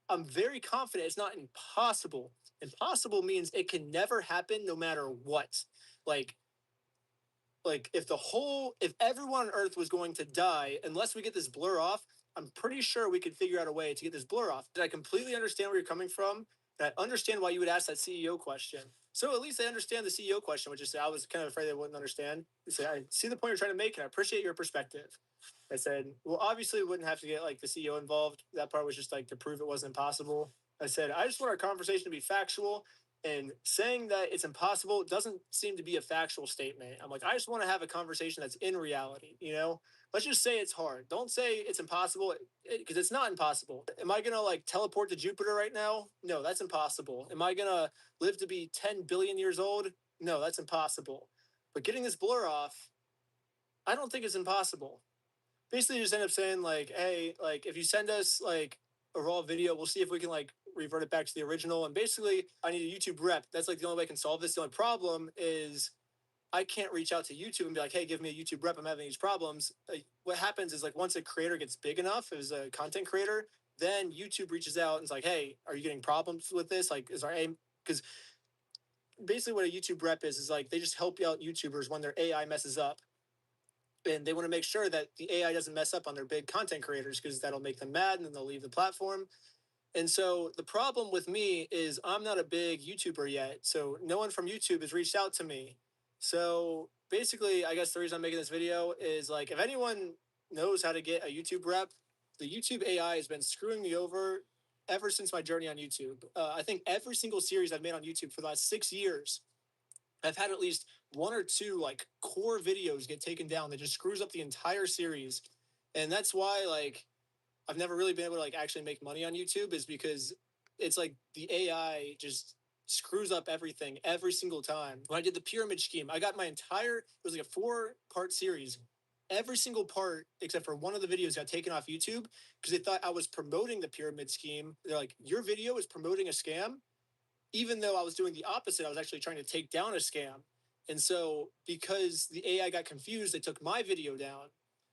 I'm very confident it's not impossible. Impossible means it can never happen no matter what. Like, if everyone on Earth was going to die unless we get this blur off, I'm pretty sure we could figure out a way to get this blur off. I completely understand where you're coming from, and I understand why you would ask that CEO question. So at least I understand the CEO question, which is I was kind of afraid they wouldn't understand. Say, I see the point you're trying to make, and I appreciate your perspective. I said, well, obviously we wouldn't have to get like the CEO involved. That part was just like to prove it wasn't impossible. I said, I just want our conversation to be factual, and saying that it's impossible doesn't seem to be a factual statement. I'm like, I just want to have a conversation that's in reality. Let's just say it's hard. Don't say it's impossible, because it's not impossible. Am I going to like teleport to Jupiter right now? No, that's impossible. Am I going to live to be 10 billion years old? No, that's impossible. But getting this blur off, I don't think it's impossible. Basically, you just end up saying like, hey, like if you send us like a raw video, we'll see if we can like revert it back to the original. And basically, I need a YouTube rep. That's like the only way I can solve this. The only problem is I can't reach out to YouTube and be like, hey, give me a YouTube rep. I'm having these problems. what happens is like once a creator gets big enough as a content creator, then YouTube reaches out and is like, hey, are you getting problems with this? Like, is our aim? Because basically what a YouTube rep is like they just help out YouTubers when their AI messes up. And they want to make sure that the AI doesn't mess up on their big content creators because that'll make them mad and then they'll leave the platform. And so the problem with me is I'm not a big YouTuber yet. So no one from YouTube has reached out to me. So basically, I guess the reason I'm making this video is like if anyone knows how to get a YouTube rep, the YouTube AI has been screwing me over ever since my journey on YouTube. I think every single series I've made on YouTube for the last 6 years, I've had at least one or two like core videos get taken down that just screws up the entire series. And that's why like I've never really been able to like actually make money on YouTube is because it's like the AI just screws up everything every single time. When I did the pyramid scheme, I got my entire, it was like a 4-part series. Every single part, except for one of the videos, got taken off YouTube because they thought I was promoting the pyramid scheme. They're like, your video is promoting a scam, even though I was doing the opposite. I was actually trying to take down a scam. And so because the AI got confused, they took my video down.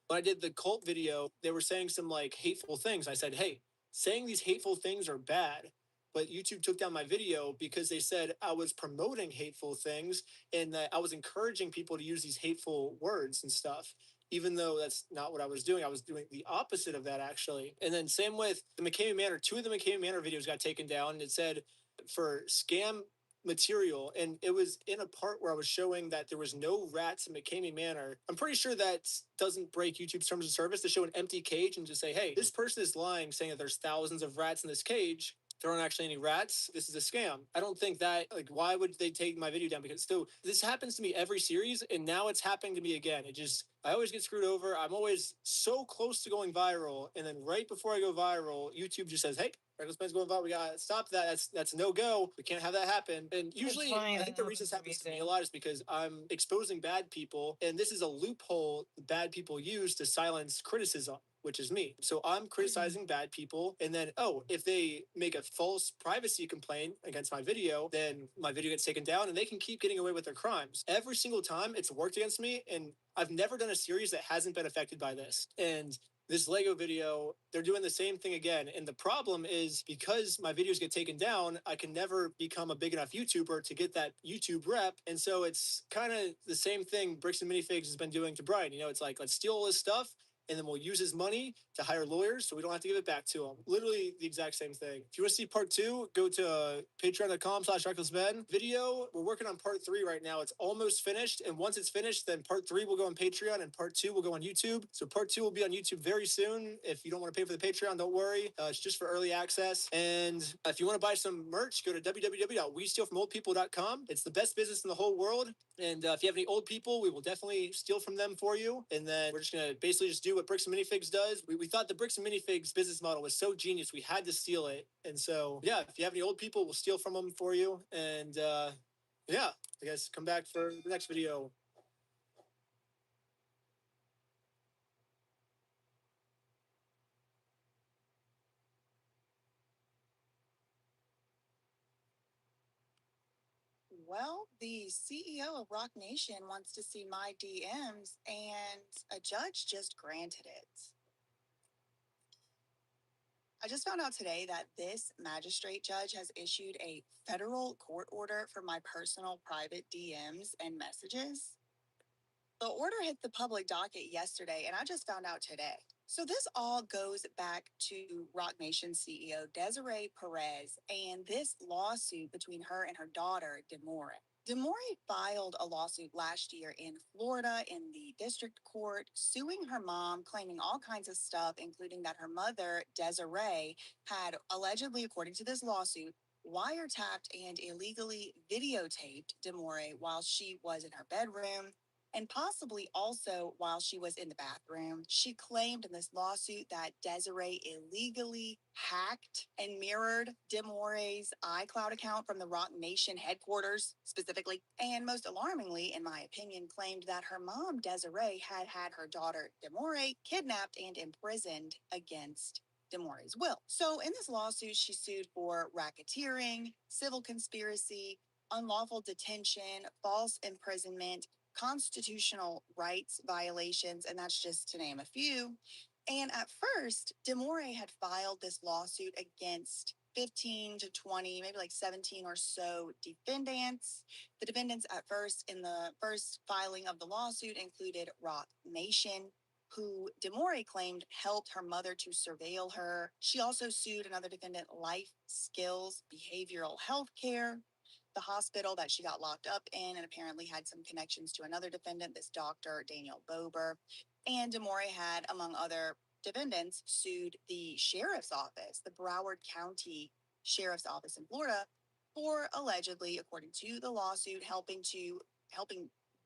When I did the cult video, they were saying some like hateful things. I said, hey, saying these hateful things are bad. But YouTube took down my video because they said I was promoting hateful things and that I was encouraging people to use these hateful words and stuff, even though that's not what I was doing. I was doing the opposite of that, actually. And then, same with the McCamey Manor, 2 of the McCamey Manor videos got taken down. And it said for scam material, and it was in a part where I was showing that there was no rats in McCamey Manor. I'm pretty sure that doesn't break YouTube's terms of service to show an empty cage and just say, hey, this person is lying saying that there's thousands of rats in this cage. There aren't actually any rats. This is a scam. I don't think that, like, why would they take my video down? Because so this happens to me every series, and now it's happening to me again. It just, I always get screwed over. I'm always so close to going viral, and then right before I go viral, YouTube just says, hey, Reckless Man's going viral. We got to stop that. That's no go. We can't have that happen. And usually, I think the reason this happens to me a lot is because I'm exposing bad people, and this is a loophole bad people use to silence criticism, which is me. So I'm criticizing bad people, and then, oh, if they make a false privacy complaint against my video, then my video gets taken down and they can keep getting away with their crimes. Every single time it's worked against me, and I've never done a series that hasn't been affected by this. And this Lego video, they're doing the same thing again. And the problem is because my videos get taken down, I can never become a big enough YouTuber to get that YouTube rep. And so it's kind of the same thing Bricks and Minifigs has been doing to Brian. You know, it's like, let's steal all his stuff and then we'll use his money to hire lawyers so we don't have to give it back to him. Literally the exact same thing. If you want to see part 2, go to patreon.com/recklessben. Video, we're working on part 3 right now. It's almost finished. And once it's finished, then part 3 will go on Patreon and part 2 will go on YouTube. So part 2 will be on YouTube very soon. If you don't want to pay for the Patreon, don't worry. It's just for early access. And if you want to buy some merch, go to www.westealfromoldpeople.com. It's the best business in the whole world. And if you have any old people, we will definitely steal from them for you. And then we're just going to basically just do what Bricks and Minifigs does. We thought the Bricks and Minifigs business model was so genius, we had to steal it. And so, yeah, if you have any old people, we'll steal from them for you. And yeah, I guess come back for the next video. Well, the CEO of Rock Nation wants to see my DMs, and a judge just granted it. I just found out today that this magistrate judge has issued a federal court order for my personal private DMs and messages. The order hit the public docket yesterday, and I just found out today. So this all goes back to Rock Nation CEO Desiree Perez and this lawsuit between her and her daughter, Demore. Demore filed a lawsuit last year in Florida in the district court, suing her mom, claiming all kinds of stuff, including that her mother, Desiree, had allegedly, according to this lawsuit, wiretapped and illegally videotaped Demore while she was in her bedroom, and possibly also while she was in the bathroom. She claimed in this lawsuit that Desiree illegally hacked and mirrored Demore's iCloud account from the Rock Nation headquarters specifically. And most alarmingly, in my opinion, claimed that her mom, Desiree, had had her daughter, Demore, kidnapped and imprisoned against Demore's will. So in this lawsuit, she sued for racketeering, civil conspiracy, unlawful detention, false imprisonment, constitutional rights violations, and that's just to name a few. And at first, Demore had filed this lawsuit against 15 to 20, maybe like 17 or so defendants. The defendants at first in the first filing of the lawsuit included Rock Nation, who Demore claimed helped her mother to surveil her. She also sued another defendant, Life Skills Behavioral Health Care, the hospital that she got locked up in, and apparently had some connections to another defendant, this doctor, Daniel Bober. And Demore had, among other defendants, sued the sheriff's office, the Broward County Sheriff's Office in Florida, for allegedly, according to the lawsuit, helping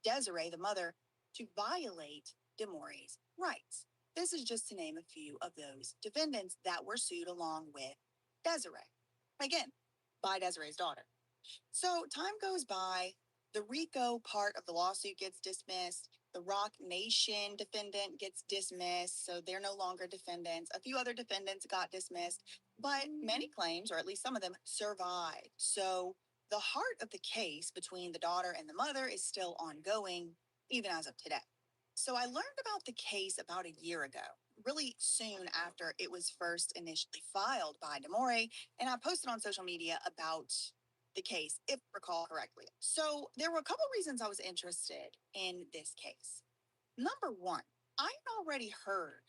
Desiree, the mother, to violate Demore's rights. This is just to name a few of those defendants that were sued along with Desiree. Again, by Desiree's daughter. So time goes by. The RICO part of the lawsuit gets dismissed. The Rock Nation defendant gets dismissed. So they're no longer defendants. A few other defendants got dismissed, but many claims, or at least some of them, survived. So the heart of the case between the daughter and the mother is still ongoing, even as of today. So I learned about the case about a year ago, really soon after it was first initially filed by Demore, and I posted on social media about the case, if I recall correctly. So there were a couple reasons I was interested in this case. Number one, I had already heard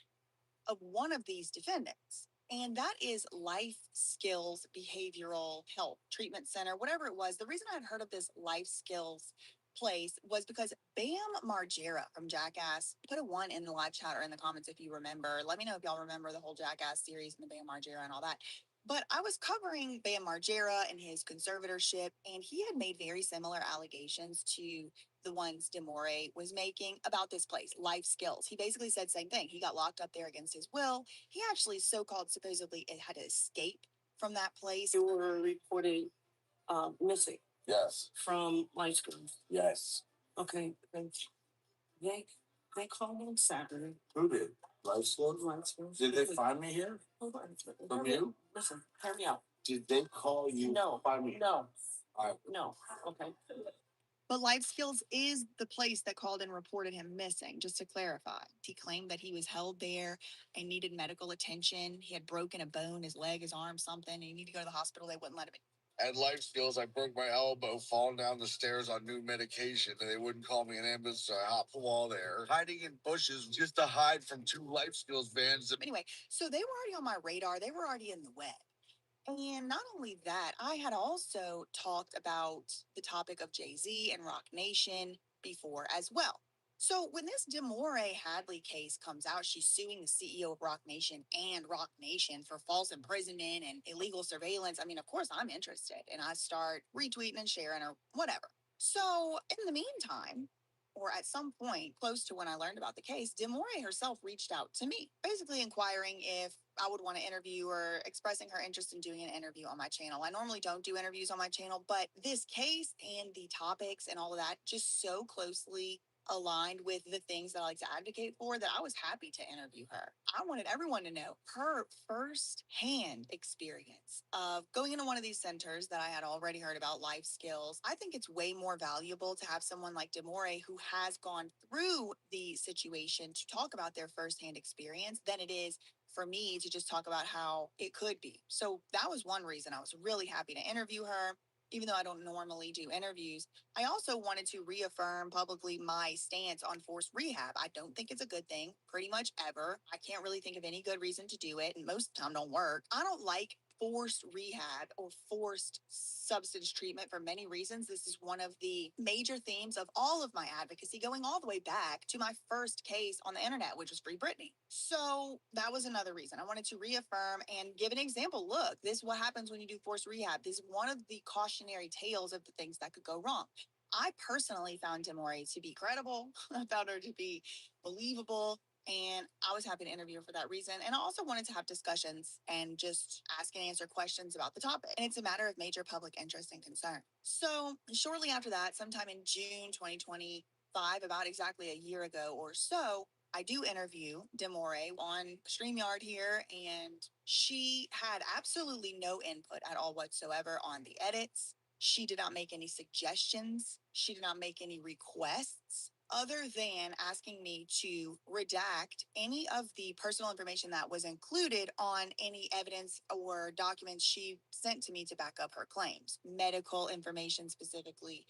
of one of these defendants, and that is Life Skills Behavioral Health Treatment Center, whatever it was. The reason I had heard of this Life Skills place was because Bam Margera from Jackass put a one in the live chat or in the comments if you remember. Let me know if y'all remember the whole Jackass series and the Bam Margera and all that. But I was covering Bam Margera and his conservatorship, and he had made very similar allegations to the ones Demore was making about this place, Life Skills. He basically said same thing. He got locked up there against his will. He actually so-called supposedly had to escape from that place. You were reported missing. Yes. From Life Skills. Yes. Okay. They they called on Saturday. Who did? Life Skills? Life Skills. Did they find me here? Hold on. From you? Listen, hear me out. Did they call you? No. Find me? No. No. Okay. But Life Skills is the place that called and reported him missing, just to clarify. He claimed that he was held there and needed medical attention. He had broken a bone, his leg, his arm, something, and he needed to go to the hospital. They wouldn't let him in. At Life Skills, I broke my elbow falling down the stairs on new medication, and they wouldn't call me an ambulance, so I hopped the wall there, hiding in bushes just to hide from two Life Skills vans. Anyway, so they were already on my radar. They were already in the web. And not only that, I had also talked about the topic of Jay-Z and Rock Nation before as well. So when this Demore Hadley case comes out, she's suing the CEO of Rock Nation and Rock Nation for false imprisonment and illegal surveillance. I mean, of course, I'm interested, and I start retweeting and sharing or whatever. So in the meantime, or at some point close to when I learned about the case, Demore herself reached out to me, basically inquiring if I would want to interview or expressing her interest in doing an interview on my channel. I normally don't do interviews on my channel, but this case and the topics and all of that just so closely aligned with the things that I like to advocate for that I was happy to interview her. I wanted everyone to know her first-hand experience of going into one of these centers that I had already heard about, Life Skills. I think it's way more valuable to have someone like Demore who has gone through the situation to talk about their first-hand experience than it is for me to just talk about how it could be. So that was one reason I was really happy to interview her, even though I don't normally do interviews. I also wanted to reaffirm publicly my stance on forced rehab. I don't think it's a good thing, pretty much ever. I can't really think of any good reason to do it, and most of the time don't work. I don't like forced rehab or forced substance treatment for many reasons. This is one of the major themes of all of my advocacy, going all the way back to my first case on the internet, which was Free Britney. So that was another reason I wanted to reaffirm and give an example. Look, this is what happens when you do forced rehab. This is one of the cautionary tales of the things that could go wrong. I personally found Demore to be credible. I found her to be believable. And I was happy to interview her for that reason. And I also wanted to have discussions and just ask and answer questions about the topic. And it's a matter of major public interest and concern. So shortly after that, sometime in June 2025, about exactly a year ago or so, I do interview Demore on StreamYard here, and she had absolutely no input at all whatsoever on the edits. She did not make any suggestions. She did not make any requests other than asking me to redact any of the personal information that was included on any evidence or documents she sent to me to back up her claims. Medical information specifically,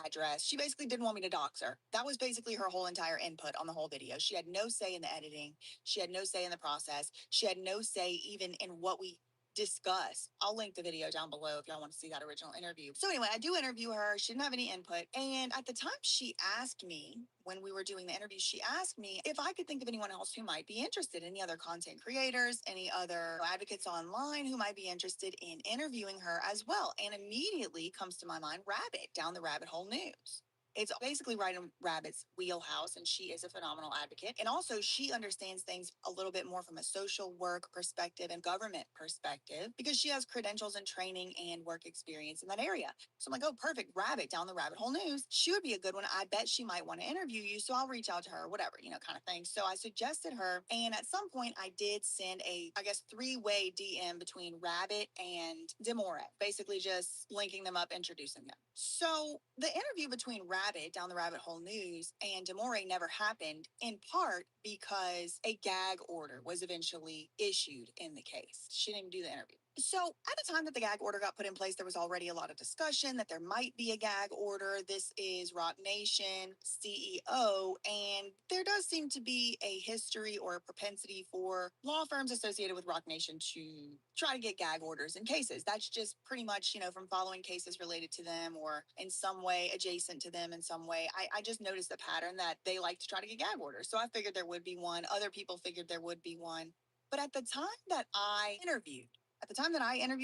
address. She basically didn't want me to dox her. That was basically her whole entire input on the whole video. She had no say in the editing. She had no say in the process. She had no say even in what we discuss. I'll link the video down below if y'all want to see that original interview. So anyway, I do interview her. She didn't have any input. And at the time she asked me, when we were doing the interview, she asked me if I could think of anyone else who might be interested, any other content creators, any other advocates online who might be interested in interviewing her as well. And immediately comes to my mind Rabbit, Down the Rabbit Hole News. It's basically right in Rabbit's wheelhouse, and she is a phenomenal advocate. And also, she understands things a little bit more from a social work perspective and government perspective because she has credentials and training and work experience in that area. So I'm like, oh, perfect. Rabbit, Down the Rabbit Hole News. She would be a good one. I bet she might want to interview you. So I'll reach out to her, whatever, kind of thing. So I suggested her. And at some point, I did send a, I guess, three-way DM between Rabbit and Demore, basically just linking them up, introducing them. So the interview between Rabbit, Down the Rabbit Hole News, and Demore never happened, in part because a gag order was eventually issued in the case. She didn't even do the interview. So at the time that the gag order got put in place, there was already a lot of discussion that there might be a gag order. This is Rock Nation CEO, and there does seem to be a history or a propensity for law firms associated with Rock Nation to try to get gag orders in cases. That's just pretty much, from following cases related to them or in some way adjacent to them in some way. I just noticed the pattern that they like to try to get gag orders. So I figured there would be one. Other people figured there would be one. But at the time that I interviewed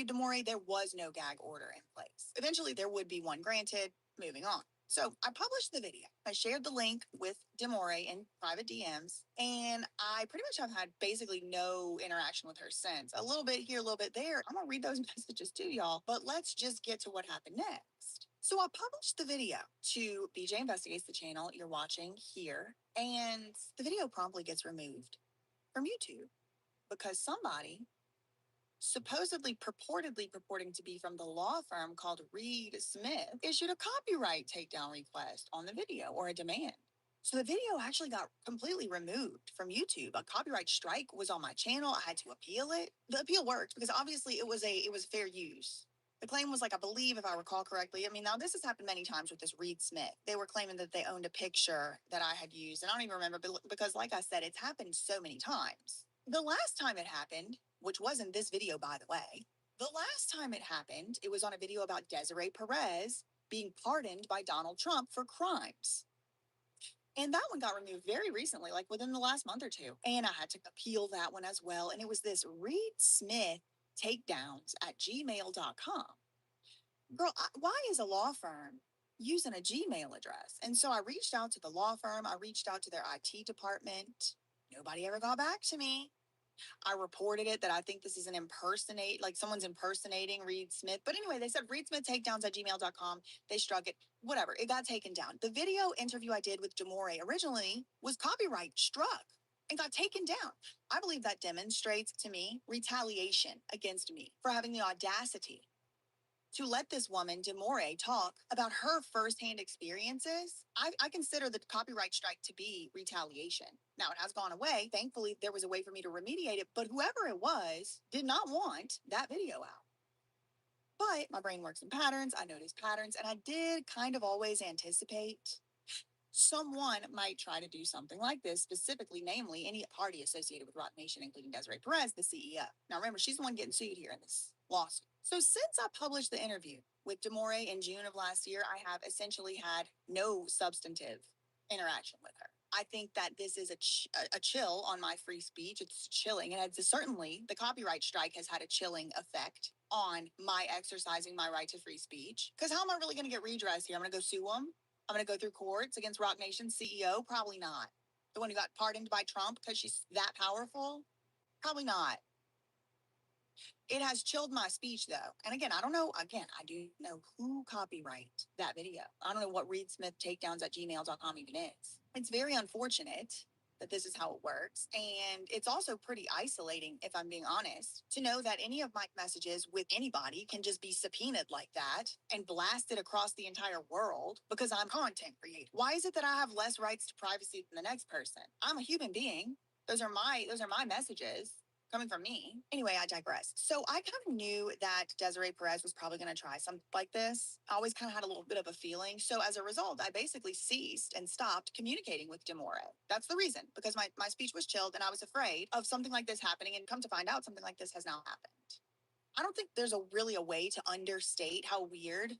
Demore, there was no gag order in place. Eventually, there would be one granted. Moving on. So I published the video. I shared the link with Demore in private DMs, and I pretty much have had basically no interaction with her since. A little bit here, a little bit there. I'm gonna read those messages to y'all, but let's just get to what happened next. So I published the video to BJ Investigates, the channel you're watching here, and the video promptly gets removed from YouTube because somebody supposedly purportedly purporting to be from the law firm called Reed Smith, issued a copyright takedown request on the video or a demand. So the video actually got completely removed from YouTube. A copyright strike was on my channel. I had to appeal it. The appeal worked because obviously it was fair use. The claim was like, I believe, if I recall correctly. I mean, now this has happened many times with this Reed Smith. They were claiming that they owned a picture that I had used, and I don't even remember because, like I said, it's happened so many times. The last time it happened, which wasn't this video, by the way, the last time it happened, it was on a video about Desiree Perez being pardoned by Donald Trump for crimes. And that one got removed very recently, like within the last month or two. And I had to appeal that one as well. And it was this Reed Smith takedowns at gmail.com. Girl, why is a law firm using a Gmail address? And so I reached out to the law firm. I reached out to their IT department. Nobody ever got back to me. I reported it that I think this is like someone's impersonating Reed Smith. But anyway, they said Reed Smith takedowns at gmail.com. They struck it. Whatever. It got taken down. The video interview I did with Demore originally was copyright struck and got taken down. I believe that demonstrates to me retaliation against me for having the audacity to let this woman, Demore, talk about her firsthand experiences. I consider the copyright strike to be retaliation. Now, it has gone away. Thankfully, there was a way for me to remediate it, but whoever it was did not want that video out. But my brain works in patterns. I notice patterns, and I did kind of always anticipate someone might try to do something like this, specifically, namely, any party associated with Rock Nation, including Desiree Perez, the CEO. Now, remember, she's the one getting sued here in this lawsuit. So, since I published the interview with Demore in June of last year, I have essentially had no substantive interaction with her. I think that this is a chill on my free speech. It's chilling. And it's certainly, the copyright strike has had a chilling effect on my exercising my right to free speech. Because how am I really going to get redress here? I'm going to go sue them. I'm going to go through courts against Rock Nation's CEO? Probably not. The one who got pardoned by Trump because she's that powerful? Probably not. It has chilled my speech, though. And again, I don't know. Again, I do know who copyright that video. I don't know what Reed Smith takedowns at gmail.com even is. It's very unfortunate that this is how it works. And it's also pretty isolating, if I'm being honest, to know that any of my messages with anybody can just be subpoenaed like that and blasted across the entire world because I'm content creator. Why is it that I have less rights to privacy than the next person? I'm a human being. Those are my messages coming from me. Anyway, I digress. So I kind of knew that Desiree Perez was probably going to try something like this. I always kind of had a little bit of a feeling. So as a result, I basically ceased and stopped communicating with Demore. That's the reason, because my speech was chilled and I was afraid of something like this happening. And come to find out, something like this has now happened. I don't think there's really a way to understate how weird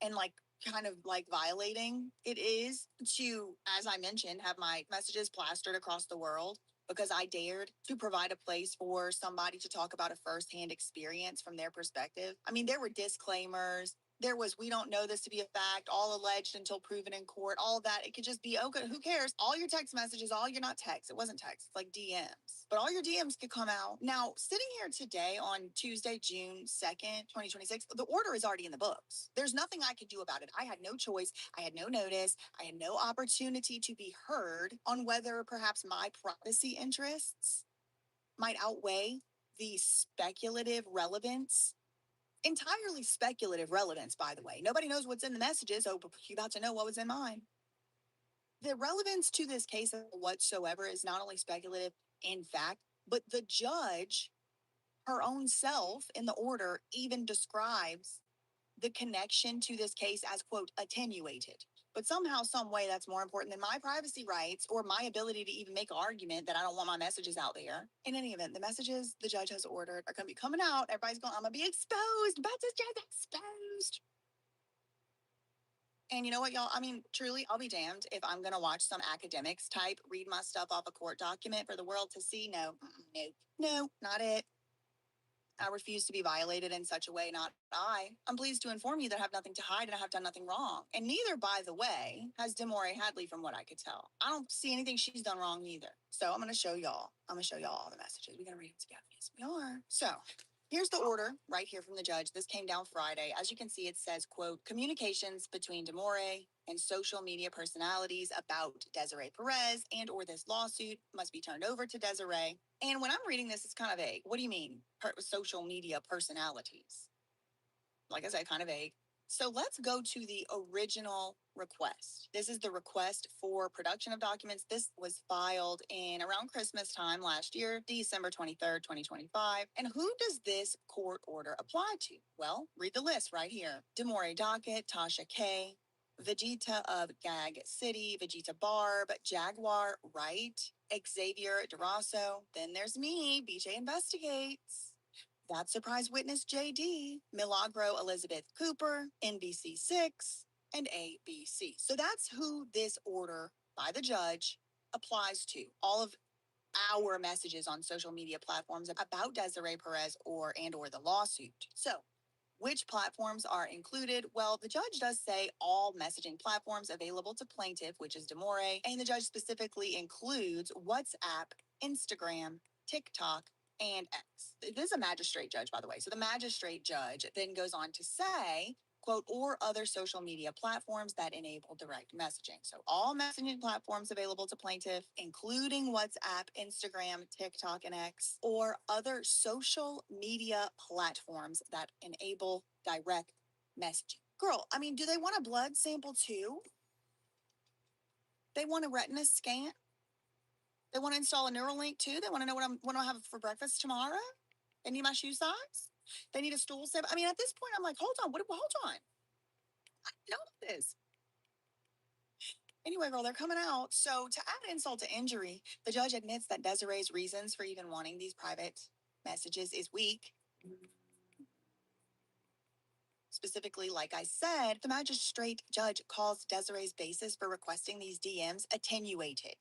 and like kind of like violating it is to, as I mentioned, have my messages plastered across the world because I dared to provide a place for somebody to talk about a firsthand experience from their perspective. I mean, there were disclaimers. There was, we don't know this to be a fact, all alleged until proven in court, all of that. It could just be, okay, who cares? All your text messages, all your not text. It wasn't text, it's like DMs. But all your DMs could come out. Now, sitting here today on Tuesday, June 2nd, 2026, the order is already in the books. There's nothing I could do about it. I had no choice. I had no notice. I had no opportunity to be heard on whether perhaps my privacy interests might outweigh the speculative relevance. Entirely speculative relevance, by the way. Nobody knows what's in the messages. Oh, but you're about to know what was in mine. The relevance to this case whatsoever is not only speculative in fact, but the judge, her own self in the order, even describes the connection to this case as, quote, attenuated. But somehow, some way, that's more important than my privacy rights or my ability to even make an argument that I don't want my messages out there. In any event, the messages the judge has ordered are going to be coming out. Everybody's going, I'm going to be exposed. Betsy's just exposed. And you know what, y'all? I mean, truly, I'll be damned if I'm going to watch some academics type read my stuff off a court document for the world to see. No, no, not it. I refuse to be violated in such a way, not I. I'm pleased to inform you that I have nothing to hide and I have done nothing wrong. And neither, by the way, has Demore Hadley, from what I could tell. I don't see anything she's done wrong either. So I'm going to show y'all. I'm going to show y'all all the messages. We're going to read them together. Yes, we are. So here's the order right here from the judge. This came down Friday. As you can see, it says, quote, communications between Demore and social media personalities about Desiree Perez and or this lawsuit must be turned over to Desiree. And when I'm reading this, it's kind of vague. What do you mean, social media personalities? Like I said, kind of vague. So let's go to the original request. This is the request for production of documents. This was filed in around Christmas time last year, December 23rd, 2025. And who does this court order apply to? Well, read the list right here. Demore Docket, Tasha K, Vegeta of Gag City, Vegeta Barb, Jaguar Wright, Xavier Durasso. Then there's me, BJ Investigates. That surprise witness JD, Milagro Elizabeth Cooper, NBC6, and ABC. So that's who this order by the judge applies to. All of our messages on social media platforms about Desiree Perez or the lawsuit. So which platforms are included? Well, the judge does say all messaging platforms available to plaintiff, which is Demore, and the judge specifically includes WhatsApp, Instagram, TikTok, and X. This is a magistrate judge, by the way. So the magistrate judge then goes on to say, quote, or other social media platforms that enable direct messaging. So all messaging platforms available to plaintiff, including WhatsApp, Instagram, TikTok, and X, or other social media platforms that enable direct messaging. Girl, I mean, do they want a blood sample too? They want a retina scan? They want to install a Neuralink too? They want to know what I have for breakfast tomorrow? They need my shoe size? They need a stool sample? I mean, at this point, I'm like, hold on, hold on. I know this. Anyway, girl, they're coming out. So to add insult to injury, the judge admits that Desiree's reasons for even wanting these private messages is weak. Specifically, like I said, the magistrate judge calls Desiree's basis for requesting these DMs attenuated.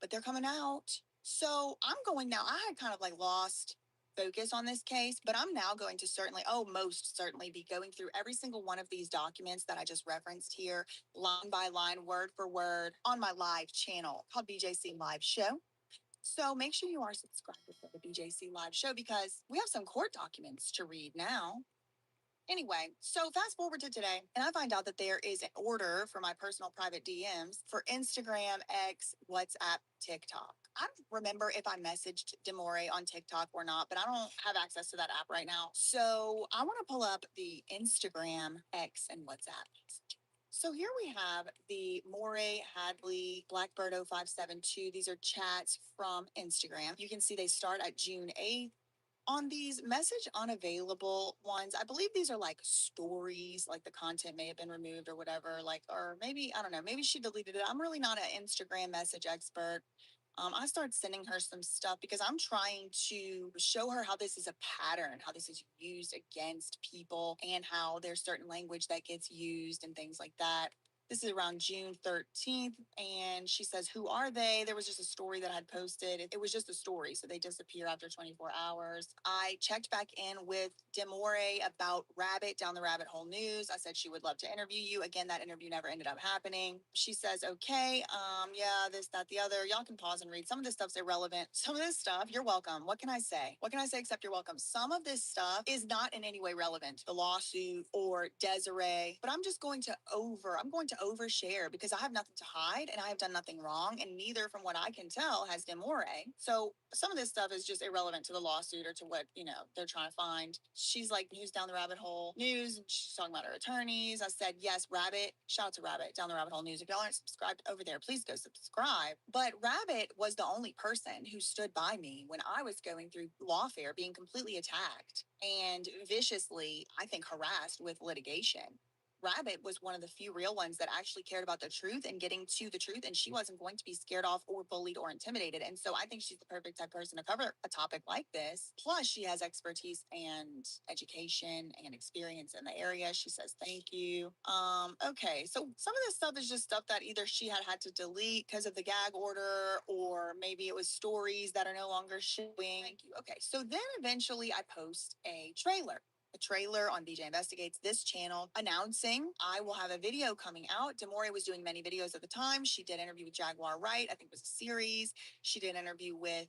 But they're coming out. So I'm going now. I had kind of like lost focus on this case, but I'm now going to most certainly be going through every single one of these documents that I just referenced here, line by line, word for word, on my live channel called BJC Live Show. So make sure you are subscribed to the BJC Live Show because we have some court documents to read now. Anyway, so fast forward to today, and I find out that there is an order for my personal private DMs for Instagram, X, WhatsApp, TikTok. I don't remember if I messaged Demore on TikTok or not, but I don't have access to that app right now. So I want to pull up the Instagram, X, and WhatsApp. So here we have the Moray Hadley Blackbird 0572. These are chats from Instagram. You can see they start at June 8th. On these message unavailable ones, I believe these are like stories, like the content may have been removed or whatever, like, or maybe, I don't know, maybe she deleted it. I'm really not an Instagram message expert. I started sending her some stuff because I'm trying to show her how this is a pattern, how this is used against people, and how there's certain language that gets used and things like that. This is around June 13th. And she says, "Who are they?" There was just a story that I had posted. It was just a story. So they disappear after 24 hours. I checked back in with Demore about Rabbit Down the Rabbit Hole News. I said she would love to interview you. Again, that interview never ended up happening. She says, "Okay, yeah, this, that, the other." Y'all can pause and read. Some of this stuff's irrelevant. Some of this stuff, you're welcome. What can I say? What can I say except you're welcome? Some of this stuff is not in any way relevant to the lawsuit or Desiree, but I'm going to overshare because I have nothing to hide and I have done nothing wrong. And neither, from what I can tell, has Demore. So some of this stuff is just irrelevant to the lawsuit or to what, they're trying to find. She's like, "News Down the Rabbit Hole News." And she's talking about her attorneys. I said, "Yes, Rabbit." Shout out to Rabbit Down the Rabbit Hole News. If y'all aren't subscribed over there, please go subscribe. But Rabbit was the only person who stood by me when I was going through lawfare, being completely attacked and viciously, I think, harassed with litigation. Rabbit was one of the few real ones that actually cared about the truth and getting to the truth, and she wasn't going to be scared off or bullied or intimidated. And so I think she's the perfect type person to cover a topic like this. Plus, she has expertise and education and experience in the area. She says thank you. Okay, so some of this stuff is just stuff that either she had to delete because of the gag order, or maybe it was stories that are no longer showing. Thank you. Okay, so then eventually I post a trailer on BJ Investigates, this channel, announcing I will have a video coming out. Demore was doing many videos at the time. She did an interview with Jaguar Wright. I think it was a series. She did an interview with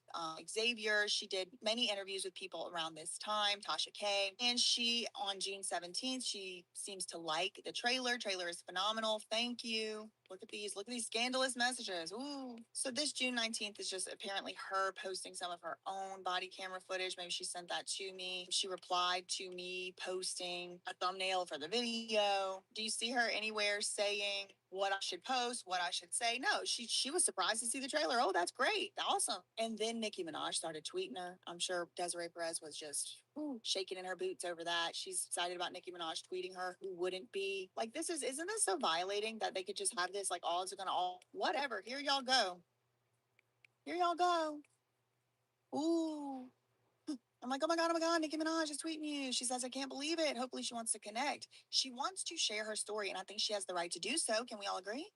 Xavier. She did many interviews with people around this time, Tasha K. And she, on June 17th, she seems to like the trailer. Trailer is phenomenal. Thank you. Look at these. Look at these scandalous messages. Ooh. So this June 19th is just apparently her posting some of her own body camera footage. Maybe she sent that to me. She replied to me posting a thumbnail for the video. Do you see her anywhere saying what I should post, what I should say? No, she was surprised to see the trailer. "Oh, that's great. Awesome." And then Nicki Minaj started tweeting her. I'm sure Desiree Perez was just shaking in her boots over that. She's excited about Nicki Minaj tweeting her. Who wouldn't be? Like, isn't this so violating that they could just have this, like, all is gonna all whatever. Here y'all go. Here y'all go. Ooh. I'm like, oh my God, Nicki Minaj is tweeting you. She says, "I can't believe it." Hopefully she wants to connect. She wants to share her story, and I think she has the right to do so. Can we all agree?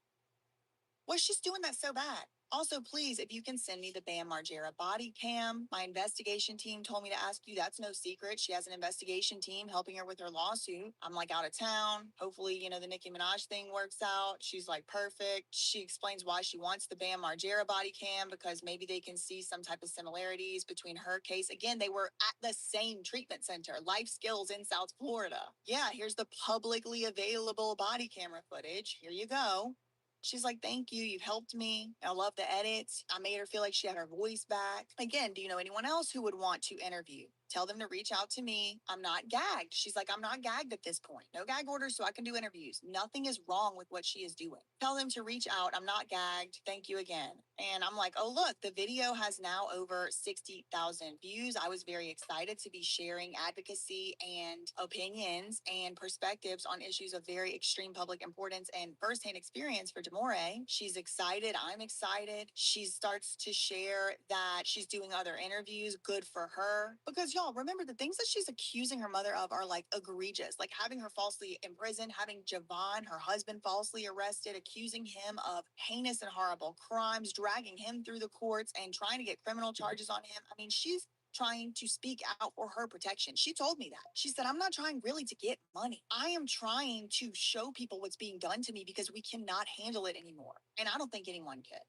What's she's doing that's so bad? Also, please, if you can send me the Bam Margera body cam. My investigation team told me to ask you. That's no secret. She has an investigation team helping her with her lawsuit. I'm like out of town. Hopefully, the Nicki Minaj thing works out. She's like perfect. She explains why she wants the Bam Margera body cam, because maybe they can see some type of similarities between her case. Again, they were at the same treatment center, Life Skills in South Florida. Yeah, here's the publicly available body camera footage. Here you go. She's like, "Thank you. You've helped me. I love the edits. I made her feel like she had her voice back." Again, do you know anyone else who would want to interview? Tell them to reach out to me. I'm not gagged. She's like, "I'm not gagged at this point. No gag orders, so I can do interviews. Nothing is wrong with what she is doing. Tell them to reach out. I'm not gagged. Thank you again." And I'm like, oh, look, the video has now over 60,000 views. I was very excited to be sharing advocacy and opinions and perspectives on issues of very extreme public importance and firsthand experience for Demore. She's excited. I'm excited. She starts to share that she's doing other interviews. Good for her. Because y'all remember, the things that she's accusing her mother of are like egregious, like having her falsely imprisoned, having Javon, her husband, falsely arrested, accusing him of heinous and horrible crimes, dragging him through the courts and trying to get criminal charges on him. I mean, she's trying to speak out for her protection. She told me that. She said, "I'm not trying really to get money. I am trying to show people what's being done to me because we cannot handle it anymore." And I don't think anyone could.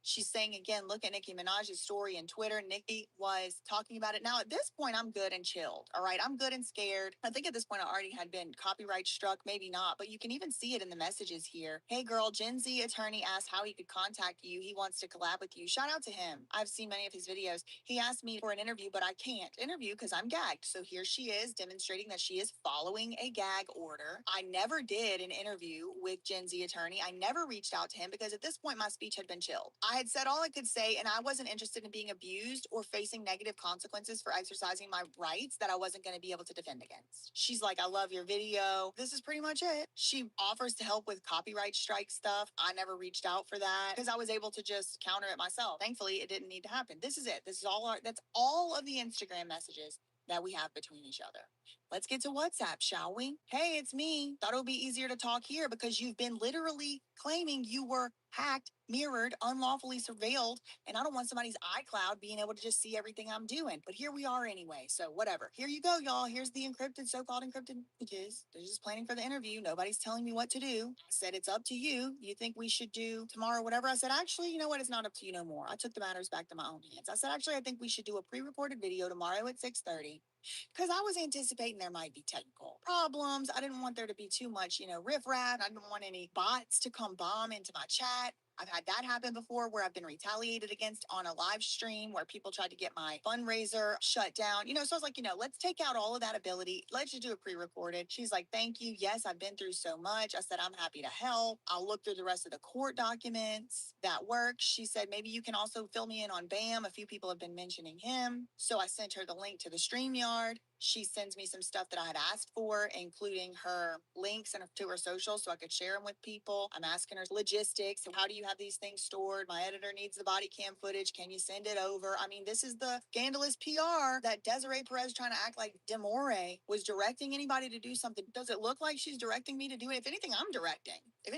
She's saying again, look at Nicki Minaj's story in Twitter. Nicki was talking about it. Now, at this point, I'm good and chilled. All right. I'm good and scared. I think at this point, I already had been copyright struck, maybe not, but you can even see it in the messages here. Hey, girl, Gen Z attorney asked how he could contact you. He wants to collab with you. Shout out to him. I've seen many of his videos. He asked me for an interview, but I can't interview because I'm gagged. So here she is demonstrating that she is following a gag order. I never did an interview with Gen Z attorney. I never reached out to him because at this point, my speech had been chilled. I had said all I could say, and I wasn't interested in being abused or facing negative consequences for exercising my rights that I wasn't going to be able to defend against. She's like, I love your video. This is pretty much it. She offers to help with copyright strike stuff. I never reached out for that because I was able to just counter it myself. Thankfully, it didn't need to happen. This is it. This is all that's all of the Instagram messages that we have between each other. Let's get to WhatsApp, shall we? Hey, it's me. Thought it would be easier to talk here because you've been literally claiming you were hacked, mirrored, unlawfully surveilled, and I don't want somebody's iCloud being able to just see everything I'm doing. But here we are anyway, so whatever. Here you go, y'all. Here's the encrypted, so-called encrypted images. They're just planning for the interview. Nobody's telling me what to do. I said, it's up to you. You think we should do tomorrow, whatever? I said, actually, you know what? It's not up to you no more. I took the matters back to my own hands. I said, actually, I think we should do a pre-recorded video tomorrow at 6:30 because I was anticipating there might be technical problems. I didn't want there to be too much, riffraff. I didn't want any bots to come bomb into my chat. I've had that happen before where I've been retaliated against on a live stream where people tried to get my fundraiser shut down. So I was like, let's take out all of that ability. Let's just do it pre-recorded. She's like, thank you. Yes, I've been through so much. I said, I'm happy to help. I'll look through the rest of the court documents. That works. She said, maybe you can also fill me in on Bam. A few people have been mentioning him. So I sent her the link to the StreamYard. She sends me some stuff that I had asked for, including her links and to her socials so I could share them with people. I'm asking her logistics. How do you have these things stored? My editor needs the body cam footage. Can you send it over? I mean, this is the scandalous PR that Desiree Perez trying to act like Demore was directing anybody to do something. Does it look like she's directing me to do it? If anything, I'm directing. And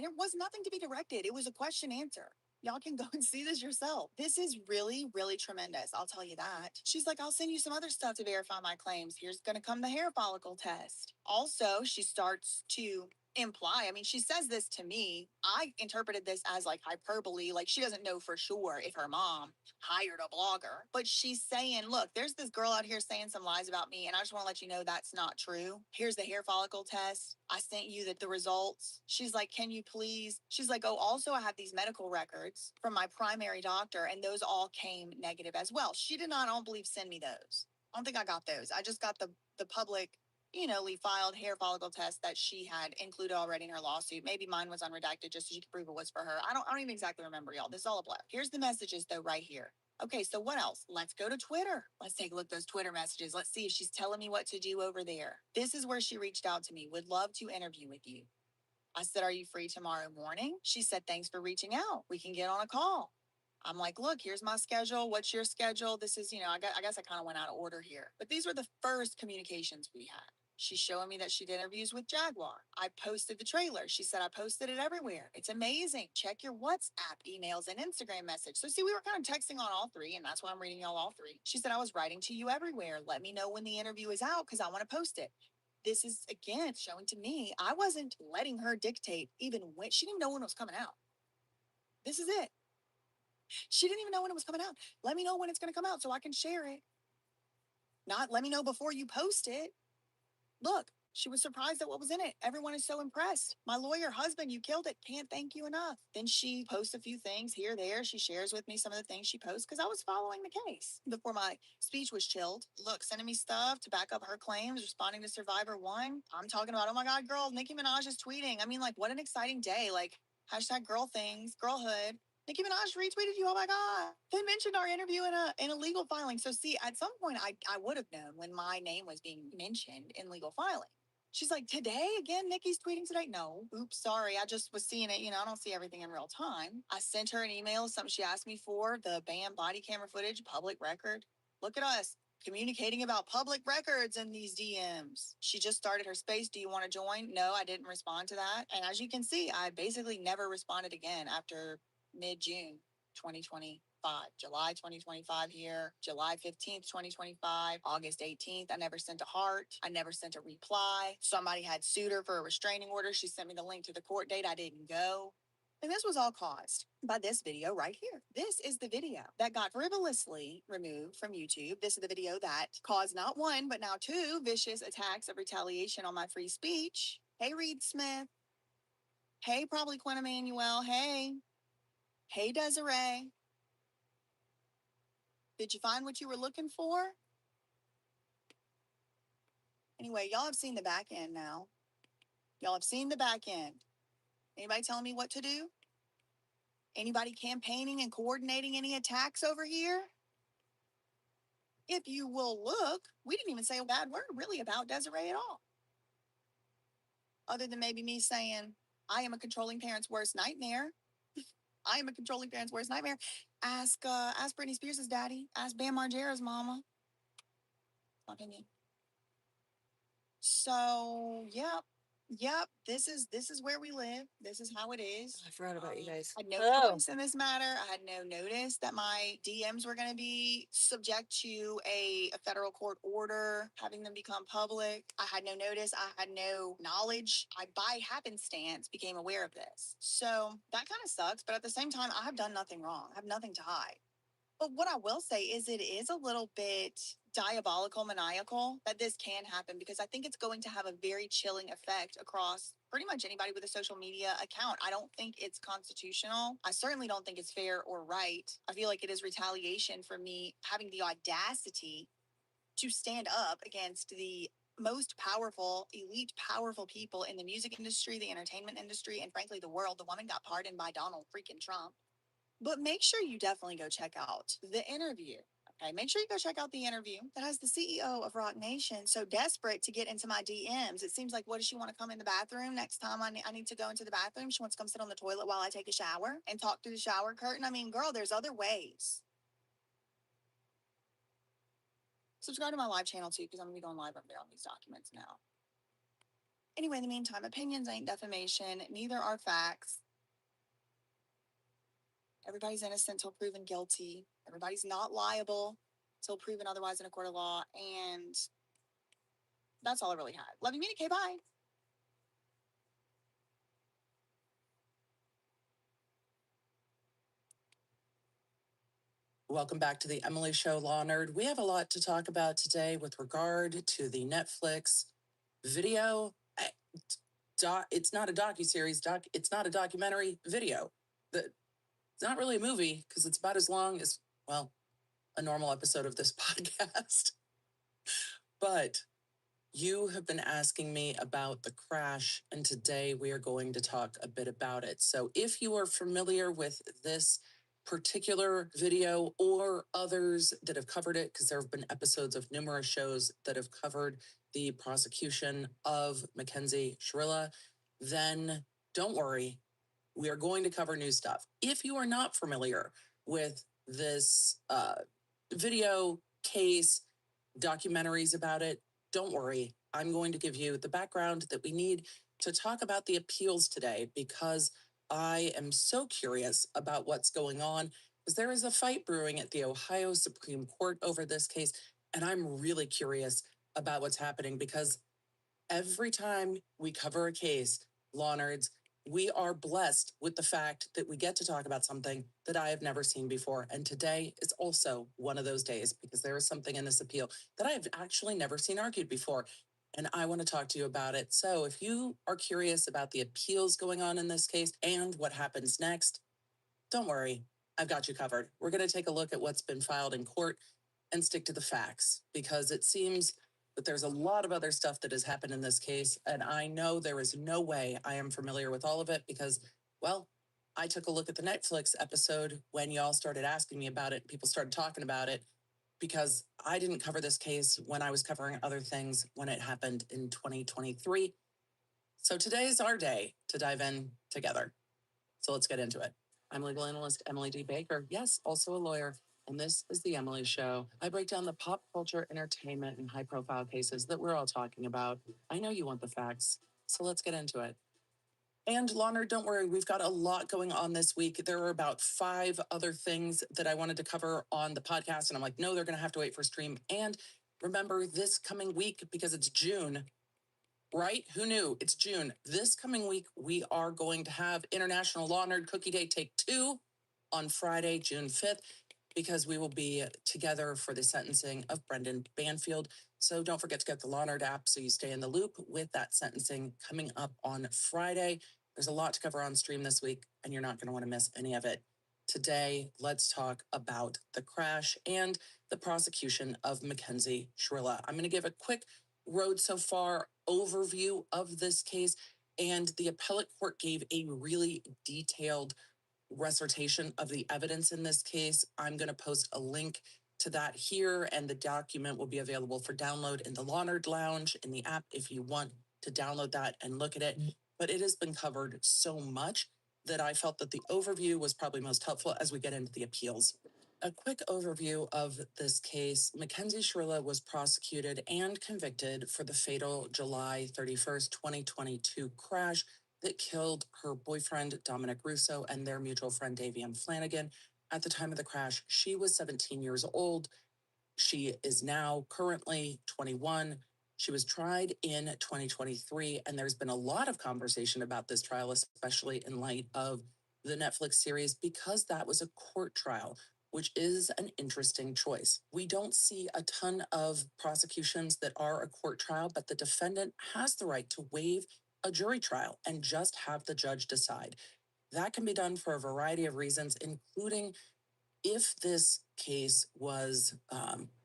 it was nothing to be directed. It was a question answer. Y'all can go and see this yourself. This is really, really tremendous. I'll tell you that. She's like, I'll send you some other stuff to verify my claims. Here's going to come the hair follicle test. Also, she starts to imply, she says this to me. I interpreted this as like hyperbole, like she doesn't know for sure if her mom hired a blogger, but she's saying, look, there's this girl out here saying some lies about me, and I just want to let you know that's not true. Here's the hair follicle test. I sent you the results. She's like, can you please? She's like, oh, also, I have these medical records from my primary doctor, and those all came negative as well. She did not, I don't believe, send me those. I don't think I got those. I just got the public filed hair follicle test that she had included already in her lawsuit. Maybe mine was unredacted just so she could prove it was for her. I don't even exactly remember, y'all. This is all a blur. Here's the messages though, right here. Okay, so what else? Let's go to Twitter. Let's take a look at those Twitter messages. Let's see if she's telling me what to do over there. This is where she reached out to me. Would love to interview with you. I said, are you free tomorrow morning? She said, thanks for reaching out. We can get on a call. I'm like, look, here's my schedule. What's your schedule? This is, I guess I kind of went out of order here. But these were the first communications we had. She's showing me that she did interviews with Jaguar. I posted the trailer. She said, I posted it everywhere. It's amazing. Check your WhatsApp, emails, and Instagram message. So see, we were kind of texting on all three, and that's why I'm reading y'all all three. She said, I was writing to you everywhere. Let me know when the interview is out because I want to post it. This is, again, showing to me, I wasn't letting her dictate even when, she didn't even know when it was coming out. This is it. She didn't even know when it was coming out. Let me know when it's going to come out so I can share it. Not let me know before you post it. Look, she was surprised at what was in it. Everyone is so impressed. My lawyer husband, you killed it. Can't thank you enough. Then she posts a few things here, there. She shares with me some of the things she posts because I was following the case before my speech was chilled. Look, sending me stuff to back up her claims, responding to Survivor One. I'm talking about, oh my God, girl, Nicki Minaj is tweeting. What an exciting day. Hashtag girl things, girlhood. Nicki Minaj retweeted you. Oh my God. They mentioned our interview in a legal filing. So see, at some point I would have known when my name was being mentioned in legal filing. She's like, today again, Nikki's tweeting today. No, oops, sorry. I just was seeing it. I don't see everything in real time. I sent her an email, something she asked me for, the BAM body camera footage, public record. Look at us communicating about public records in these DMs. She just started her space. Do you want to join? No, I didn't respond to that. And as you can see, I basically never responded again after mid-June 2025. July 2025 here, July 15th, 2025, August 18th. I never sent a heart. I never sent a reply. Somebody had sued her for a restraining order. She sent me the link to the court date. I didn't go. And this was all caused by this video right here. This is the video that got frivolously removed from YouTube. This is the video that caused not one, but now two vicious attacks of retaliation on my free speech. Hey, Reed Smith. Hey, probably Quinn Emanuel. Hey. Hey, Desiree. Did you find what you were looking for? Anyway, y'all have seen the back end now. Y'all have seen the back end. Anybody telling me what to do? Anybody campaigning and coordinating any attacks over here? If you will look, we didn't even say a bad word really about Desiree at all. Other than maybe me saying, I am a controlling parent's worst nightmare. I am a controlling parent's worst nightmare. Ask Britney Spears' daddy. Ask Bam Margera's mama. My opinion. So, yep. This is where we live. This is how it is. I forgot about you guys. I had no choice in this matter. I had no notice that my DMs were going to be subject to a federal court order, having them become public. I had no notice. I had no knowledge. I, by happenstance, became aware of this. So that kind of sucks. But at the same time, I have done nothing wrong. I have nothing to hide. But what I will say is it is a little bit diabolical, maniacal that this can happen, because I think it's going to have a very chilling effect across pretty much anybody with a social media account. I don't think it's constitutional. I certainly don't think it's fair or right. I feel like it is retaliation for me having the audacity to stand up against the most powerful, elite, powerful people in the music industry, the entertainment industry, and frankly, the world. The woman got pardoned by Donald freaking Trump. But make sure you definitely go check out the interview. Okay, make sure you go check out the interview that has the CEO of Rock Nation so desperate to get into my DMs. It seems like, what does she want to come in the bathroom next time I need to go into the bathroom? She wants to come sit on the toilet while I take a shower and talk through the shower curtain. I mean, girl, there's other ways. Subscribe to my live channel too, because I'm going to be going live up there on these documents now. Anyway, in the meantime, opinions ain't defamation. Neither are facts. Everybody's innocent until proven guilty. Everybody's not liable until proven otherwise in a court of law. And that's all I really had. Love you, Minnie K. Bye. Welcome back to the Emily Show, Law Nerd. We have a lot to talk about today with regard to the Netflix video. It's not a docuseries, it's not a documentary video. It's not really a movie because it's about as long as, well, a normal episode of this podcast. But you have been asking me about the crash, and today we are going to talk a bit about it. So if you are familiar with this particular video or others that have covered it, because there have been episodes of numerous shows that have covered the prosecution of Mackenzie Shirilla, then don't worry. We are going to cover new stuff. If you are not familiar with this video case, documentaries about it, don't worry. I'm going to give you the background that we need to talk about the appeals today, because I am so curious about what's going on, because there is a fight brewing at the Ohio Supreme Court over this case, and I'm really curious about what's happening, because every time we cover a case, Law Nerds, we are blessed with the fact that we get to talk about something that I have never seen before. And today is also one of those days, because there is something in this appeal that I have actually never seen argued before. And I want to talk to you about it. So if you are curious about the appeals going on in this case and what happens next, don't worry, I've got you covered. We're going to take a look at what's been filed in court and stick to the facts, because it seems but there's a lot of other stuff that has happened in this case, and I know there is no way I am familiar with all of it because, well, I took a look at the Netflix episode when y'all started asking me about it. People started talking about it because I didn't cover this case when I was covering other things when it happened in 2023. So today is our day to dive in together. So let's get into it. I'm legal analyst Emily D. Baker. Yes, also a lawyer. And this is The Emily Show. I break down the pop culture, entertainment, and high profile cases that we're all talking about. I know you want the facts, so let's get into it. And Lawner, don't worry, we've got a lot going on this week. There are about 5 other things that I wanted to cover on the podcast, and I'm like, no, they're going to have to wait for stream. And remember, this coming week, because it's June, Right? Who knew? It's June. This coming week, we are going to have International Law Nerd Cookie Day Take 2 on Friday, June 5th, because we will be together for the sentencing of Brendan Banfield. So don't forget to get the Law Nerd app so you stay in the loop with that sentencing coming up on Friday. There's a lot to cover on stream this week, and you're not going to want to miss any of it. Today, let's talk about the crash and the prosecution of Mackenzie Shrilla. I'm going to give a quick road so far overview of this case, and the appellate court gave a really detailed recitation of the evidence in this case. I'm going to post a link to that here, and the document will be available for download in the Law Nerd Lounge in the app if you want to download that and look at it. But it has been covered so much that I felt that the overview was probably most helpful as we get into the appeals. A quick overview of this case. Mackenzie Shrilla was prosecuted and convicted for the fatal July 31st, 2022 crash that killed her boyfriend, Dominic Russo, and their mutual friend, Davian Flanagan. At the time of the crash, she was 17 years old. She is now currently 21. She was tried in 2023, and there's been a lot of conversation about this trial, especially in light of the Netflix series, because that was a court trial, which is an interesting choice. We don't see a ton of prosecutions that are a court trial, but the defendant has the right to waive a jury trial and just have the judge decide. That can be done for a variety of reasons, including if this case was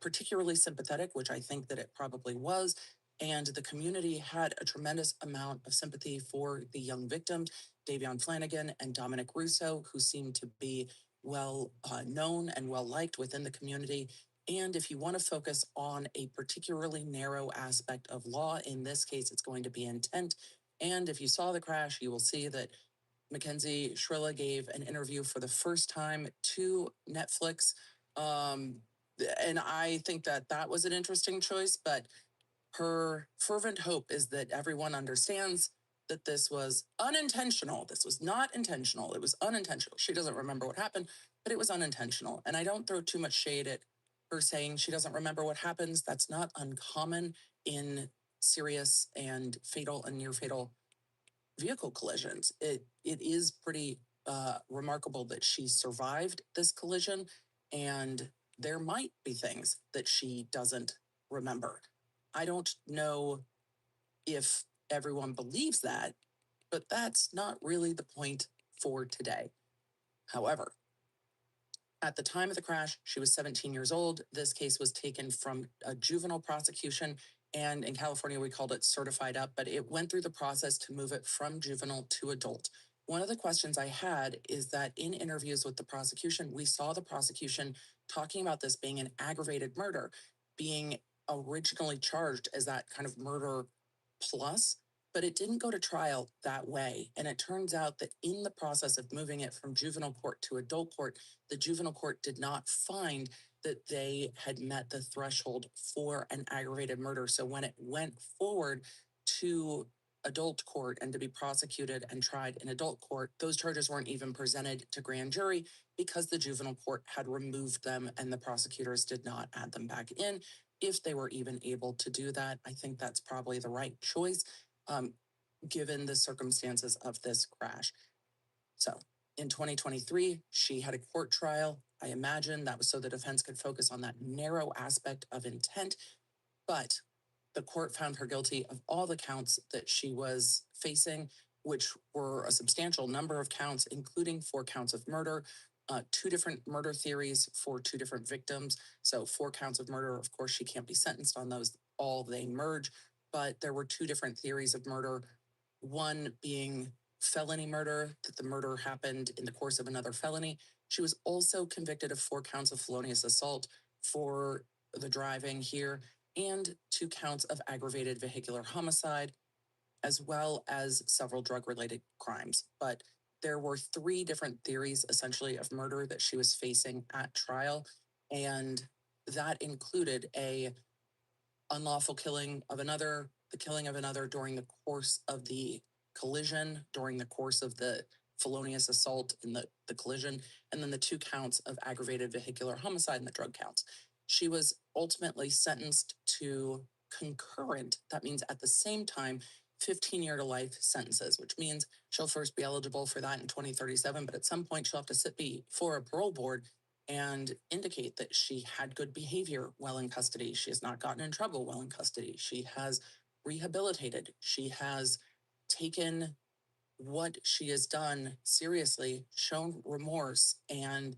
particularly sympathetic, which I think that it probably was, and the community had a tremendous amount of sympathy for the young victims, Davion Flanagan and Dominic Russo, who seemed to be well known and well liked within the community. And if you want to focus on a particularly narrow aspect of law, in this case, it's going to be intent. And if you saw the crash, you will see that Mackenzie Shrilla gave an interview for the first time to Netflix. Um, and I think that that was an interesting choice, but her fervent hope is that everyone understands that this was unintentional. This was not intentional. It was unintentional. She doesn't remember what happened, but it was unintentional. And I don't throw too much shade at her saying she doesn't remember what happens. That's not uncommon in serious and fatal and near fatal vehicle collisions. It is pretty remarkable that she survived this collision, and there might be things that she doesn't remember. I don't know if everyone believes that, but that's not really the point for today. However, at the time of the crash, she was 17 years old. This case was taken from a juvenile prosecution, and in California, we called it certified up, but it went through the process to move it from juvenile to adult. One of the questions I had is that in interviews with the prosecution, we saw the prosecution talking about this being an aggravated murder, being originally charged as that kind of murder plus, but it didn't go to trial that way. And it turns out that in the process of moving it from juvenile court to adult court, the juvenile court did not find that they had met the threshold for an aggravated murder. So when it went forward to adult court and to be prosecuted and tried in adult court, those charges weren't even presented to grand jury because the juvenile court had removed them and the prosecutors did not add them back in. If they were even able to do that, I think that's probably the right choice, um, given the circumstances of this crash. So in 2023, she had a court trial. I imagine that was so the defense could focus on that narrow aspect of intent, but the court found her guilty of all the counts that she was facing, which were a substantial number of counts, including 4 counts of murder, 2 different murder theories for 2 different victims. So 4 counts of murder, of course, she can't be sentenced on those. All they merge, but there were 2 different theories of murder. One being felony murder, that the murder happened in the course of another felony. She was also convicted of 4 counts of felonious assault for the driving here and 2 counts of aggravated vehicular homicide, as well as several drug-related crimes. But there were 3 different theories, essentially, of murder that she was facing at trial, and that included a unlawful killing of another, the killing of another during the course of the collision, during the course of the felonious assault in the collision, and then the 2 counts of aggravated vehicular homicide and the drug counts. She was ultimately sentenced to concurrent, that means at the same time, 15-year to life sentences, which means she'll first be eligible for that in 2037, but at some point she'll have to sit before a parole board and indicate that she had good behavior while in custody. She has not gotten in trouble while in custody. She has rehabilitated. She has taken what she has done seriously, shown remorse, and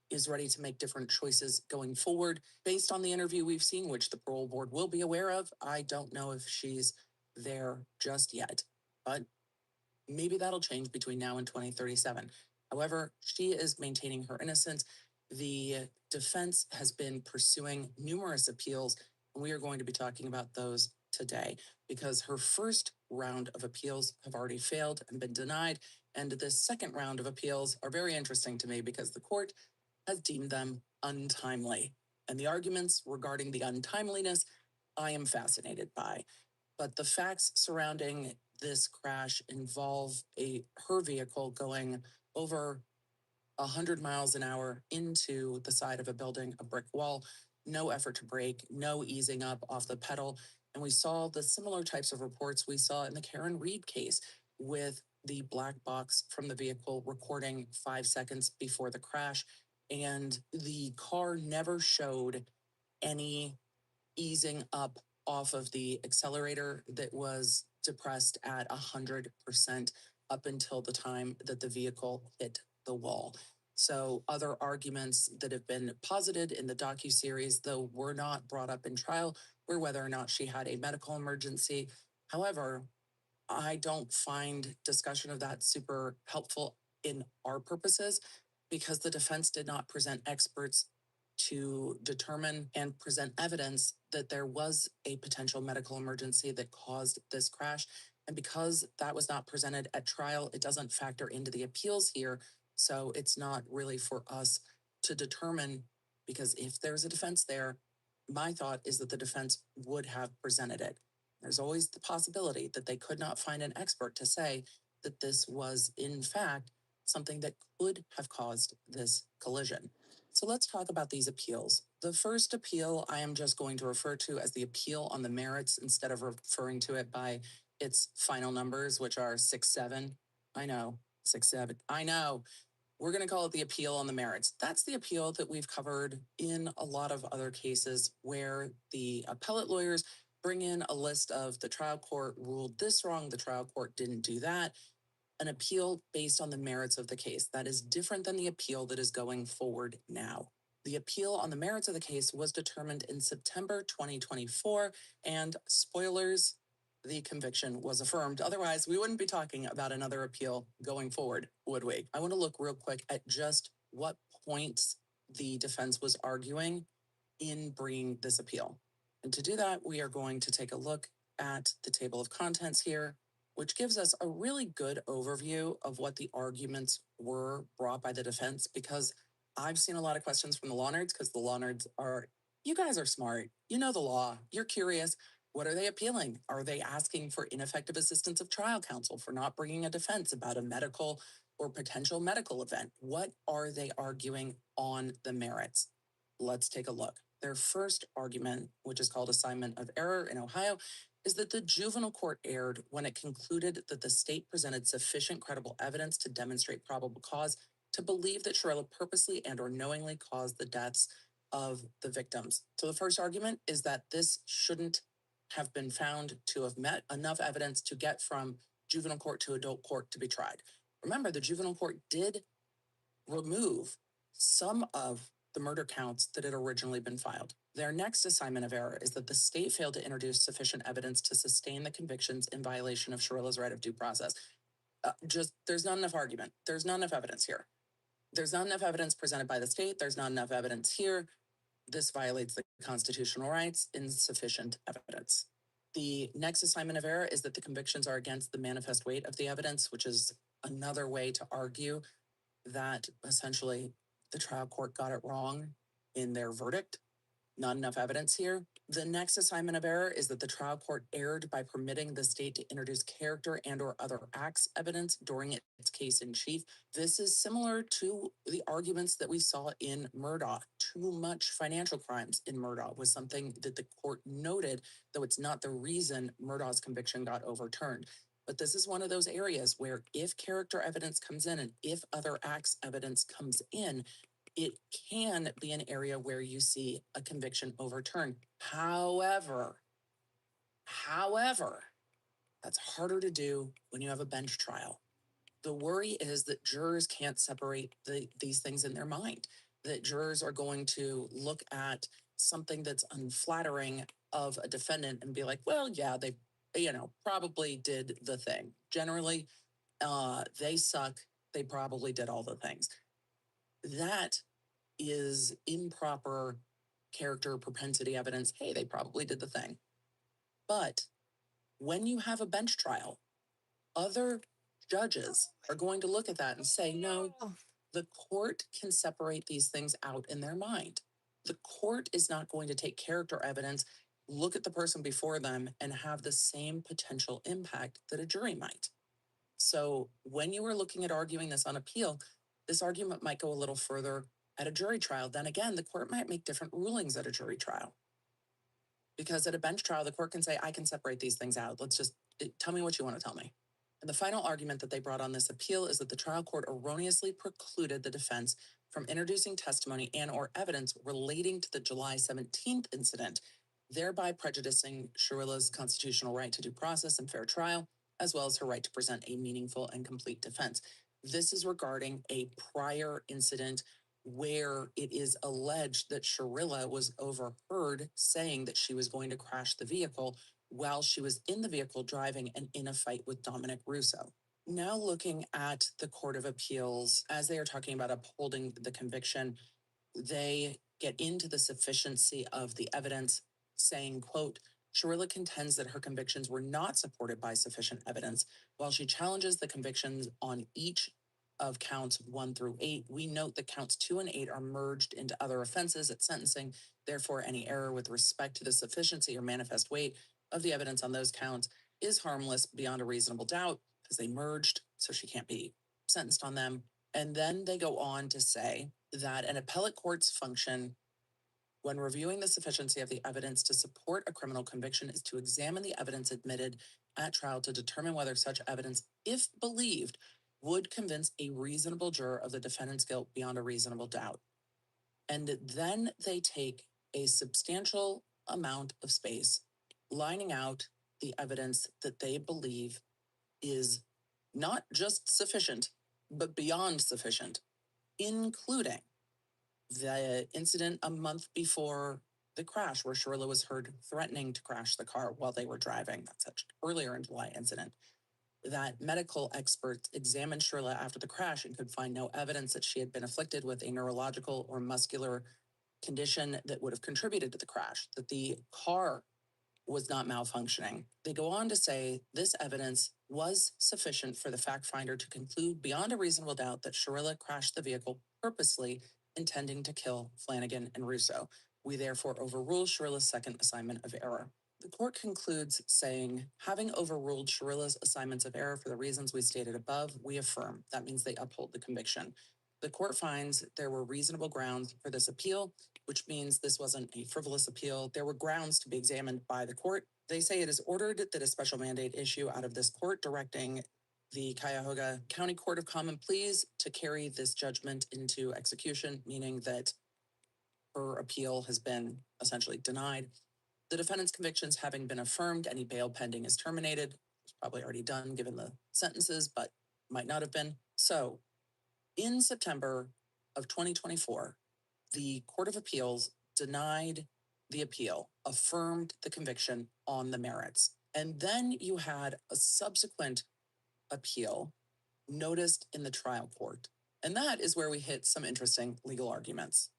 is ready to make different choices going forward based on the interview we've seen, which the parole board will be aware of. I don't know if she's there just yet, but maybe that'll change between now and 2037. However, she is maintaining her innocence. The defense has been pursuing numerous appeals, and we are going to be talking about those today because her first round of appeals have already failed and been denied. And the second round of appeals are very interesting to me because the court has deemed them untimely. And the arguments regarding the untimeliness, I am fascinated by. But the facts surrounding this crash involve her vehicle going over 100 miles an hour into the side of a building, a brick wall, no effort to brake, no easing up off the pedal. And we saw the similar types of reports we saw in the Karen Reed case with the black box from the vehicle recording 5 seconds before the crash. And the car never showed any easing up off of the accelerator that was depressed at 100% up until the time that the vehicle hit the wall. So other arguments that have been posited in the docuseries, though were not brought up in trial, were whether or not she had a medical emergency. However, I don't find discussion of that super helpful in our purposes because the defense did not present experts to determine and present evidence that there was a potential medical emergency that caused this crash. And because that was not presented at trial, it doesn't factor into the appeals here. So it's not really for us to determine because if there's a defense there, my thought is that the defense would have presented it. There's always the possibility that they could not find an expert to say that this was, in fact, something that could have caused this collision. So let's talk about these appeals. The first appeal I am just going to refer to as the appeal on the merits instead of referring to it by its final numbers, which are 6-7. I know, 6-7. I know. We're going to call it the appeal on the merits. That's the appeal that we've covered in a lot of other cases where the appellate lawyers bring in a list of the trial court ruled this wrong, the trial court didn't do that. An appeal based on the merits of the case. That is different than the appeal that is going forward now. The appeal on the merits of the case was determined in September 2024, and spoilers, the conviction was affirmed. Otherwise, we wouldn't be talking about another appeal going forward, would we? I want to look real quick at just what points the defense was arguing in bringing this appeal. And to do that, we are going to take a look at the table of contents here, which gives us a really good overview of what the arguments were brought by the defense, because I've seen a lot of questions from the law nerds, because the law nerds are, you guys are smart. You know the law. You're curious. What are they appealing? Are they asking for ineffective assistance of trial counsel for not bringing a defense about a medical or potential medical event? What are they arguing on the merits? Let's take a look. Their first argument, which is called assignment of error in Ohio, is that the juvenile court erred when it concluded that the state presented sufficient credible evidence to demonstrate probable cause to believe that Shirella purposely and or knowingly caused the deaths of the victims. So the first argument is that this shouldn't have been found to have met enough evidence to get from juvenile court to adult court to be tried. Remember, the juvenile court did remove some of the murder counts that had originally been filed. Their next assignment of error is that the state failed to introduce sufficient evidence to sustain the convictions in violation of Shirella's right of due process. There's not enough argument. There's not enough evidence here. There's not enough evidence presented by the state. There's not enough evidence here. This violates the constitutional rights. Insufficient evidence. The next assignment of error is that the convictions are against the manifest weight of the evidence, which is another way to argue that essentially the trial court got it wrong in their verdict. Not enough evidence here. The next assignment of error is that the trial court erred by permitting the state to introduce character and or other acts evidence during its case in chief. This is similar to the arguments that we saw in Murdaugh. Too much financial crimes in Murdaugh was something that the court noted, though it's not the reason Murdaugh's conviction got overturned. But this is one of those areas where if character evidence comes in and if other acts evidence comes in, it can be an area where you see a conviction overturned. However, that's harder to do when you have a bench trial. The worry is that jurors can't separate these things in their mind, that jurors are going to look at something that's unflattering of a defendant and be like, well, yeah, they, probably did the thing. Generally, they suck. They probably did all the things. That is improper character propensity evidence. Hey, they probably did the thing. But when you have a bench trial, other judges are going to look at that and say, no, the court can separate these things out in their mind. The court is not going to take character evidence, look at the person before them, and have the same potential impact that a jury might. So when you are looking at arguing this on appeal, this argument might go a little further at a jury trial. Then again, the court might make different rulings at a jury trial. Because at a bench trial, the court can say, I can separate these things out. Tell me what you want to tell me. And the final argument that they brought on this appeal is that the trial court erroneously precluded the defense from introducing testimony and or evidence relating to the July 17th incident, thereby prejudicing Sharilla's constitutional right to due process and fair trial, as well as her right to present a meaningful and complete defense. This is regarding a prior incident where it is alleged that Sharilla was overheard saying that she was going to crash the vehicle while she was in the vehicle driving and in a fight with Dominic Russo. Now looking at the Court of Appeals, as they are talking about upholding the conviction, they get into the sufficiency of the evidence, saying, quote, Sharilla contends that her convictions were not supported by sufficient evidence. While she challenges the convictions on each of counts 1 through 8, we note that counts 2 and 8 are merged into other offenses at sentencing. Therefore, any error with respect to the sufficiency or manifest weight of the evidence on those counts is harmless beyond a reasonable doubt because they merged, so she can't be sentenced on them. And then they go on to say that an appellate court's function when reviewing the sufficiency of the evidence to support a criminal conviction is to examine the evidence admitted at trial to determine whether such evidence, if believed, would convince a reasonable juror of the defendant's guilt beyond a reasonable doubt. And then they take a substantial amount of space lining out the evidence that they believe is not just sufficient, but beyond sufficient, including the incident a month before the crash where Sharilla was heard threatening to crash the car while they were driving. That's such earlier in July incident. That medical experts examined Sharilla after the crash and could find no evidence that she had been afflicted with a neurological or muscular condition that would have contributed to the crash, that the car was not malfunctioning. They go on to say this evidence was sufficient for the fact finder to conclude beyond a reasonable doubt that Sharilla crashed the vehicle purposely, intending to kill Flanagan and Russo. We therefore overrule Sharilla's second assignment of error. The court concludes saying, having overruled Sharilla's assignments of error for the reasons we stated above, we affirm. That means they uphold the conviction. The court finds there were reasonable grounds for this appeal, which means this wasn't a frivolous appeal. There were grounds to be examined by the court. They say it is ordered that a special mandate issue out of this court directing the Cuyahoga County Court of Common Pleas to carry this judgment into execution, meaning that her appeal has been essentially denied. The defendant's convictions having been affirmed, any bail pending is terminated. It's probably already done given the sentences, but might not have been. So in September of 2024, the Court of Appeals denied the appeal, affirmed the conviction on the merits. And then you had a subsequent appeal noticed in the trial court. And that is where we hit some interesting legal arguments.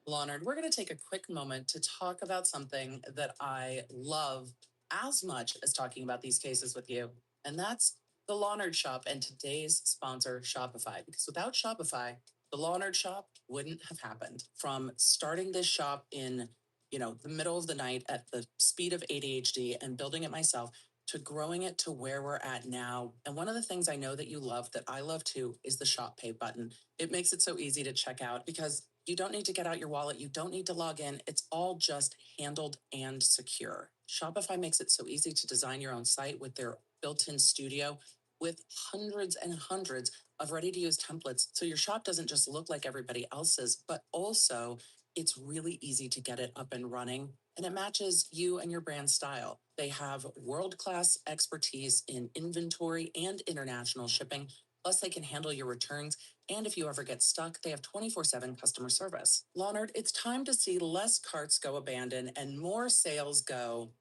Leonard, we're going to take a quick moment to talk about something that I love as much as talking about these cases with you, and that's the Leonard Shop and today's sponsor, Shopify. Because without Shopify, the Leonard Shop wouldn't have happened. From starting this shop in the middle of the night at the speed of ADHD and building it myself to growing it to where we're at now. And one of the things I know that you love that I love too is the Shop Pay button. It makes it so easy to check out because you don't need to get out your wallet. You don't need to log in. It's all just handled and secure. Shopify makes it so easy to design your own site with their built-in studio with hundreds and hundreds of ready-to-use templates. So your shop doesn't just look like everybody else's, but also it's really easy to get it up and running and it matches you and your brand style. They have world-class expertise in inventory and international shipping. Plus, they can handle your returns. And if you ever get stuck, they have 24/7 customer service. Leonard, it's time to see less carts go abandoned and more sales go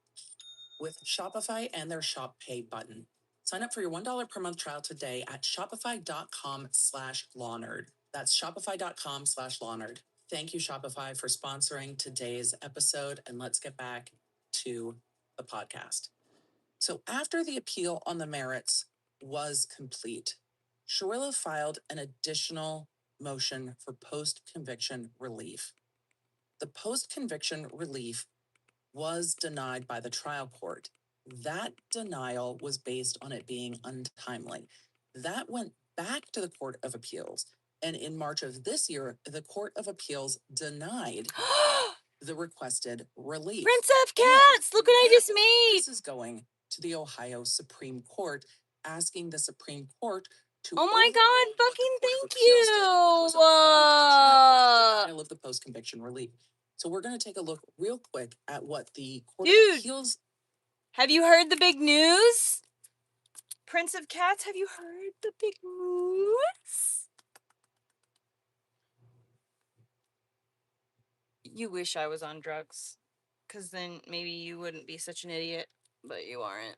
with Shopify and their Shop Pay button. Sign up for your $1 per month trial today at shopify.com/lawnerd. That's shopify.com/lawnerd. Thank you, Shopify, for sponsoring today's episode. And let's get back to the podcast. So after the appeal on the merits was complete, Sharilla filed an additional motion for post-conviction relief. The post-conviction relief was denied by the trial court. That denial was based on it being untimely. That went back to the Court of Appeals. And in March of this year, the Court of Appeals denied the requested relief. Prince of Cats, look what I just made. This is going to the Ohio Supreme Court, asking the Supreme Court to Oh my God, overrule what the fucking Court of thank Appeals did, which was uphold the trial court's denial of the post-conviction relief. So we're going to take a look real quick at what the Court of Appeals. Have you heard the big news? Prince of Cats, have you heard the big news? You wish I was on drugs, because then maybe you wouldn't be such an idiot, but you aren't.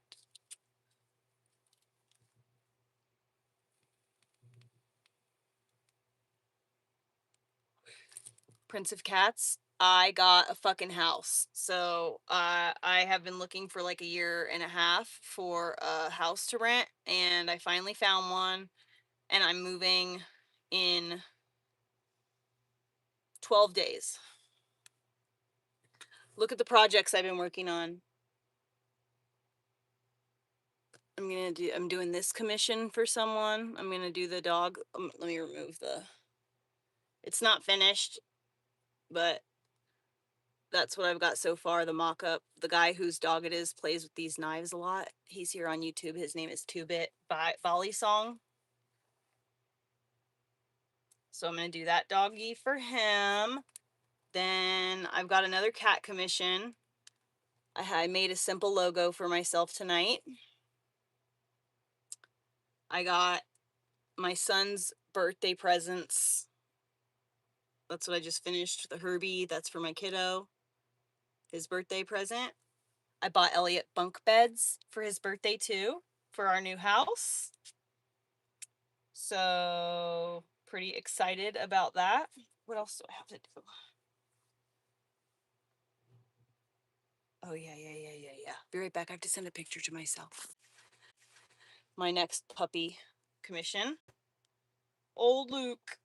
Prince of Cats, I got a fucking house. So I have been looking for like a year and a half for a house to rent, and I finally found one, and I'm moving in 12 days. Look at the projects I've been working on. I'm doing this commission for someone. I'm gonna do the dog. Let me remove it's not finished, but that's what I've got so far, the mock-up. The guy whose dog it is plays with these knives a lot. He's here on YouTube. His name is 2-Bit Volley Song. So I'm going to do that doggy for him. Then I've got another cat commission. I made a simple logo for myself tonight. I got my son's birthday presents. That's what I just finished. The Herbie, that's for my kiddo. His birthday present. I bought Elliot bunk beds for his birthday too, for our new house. So pretty excited about that. What else do I have to do? Oh yeah. Be right back. I have to send a picture to myself. My next puppy commission. Old Luke.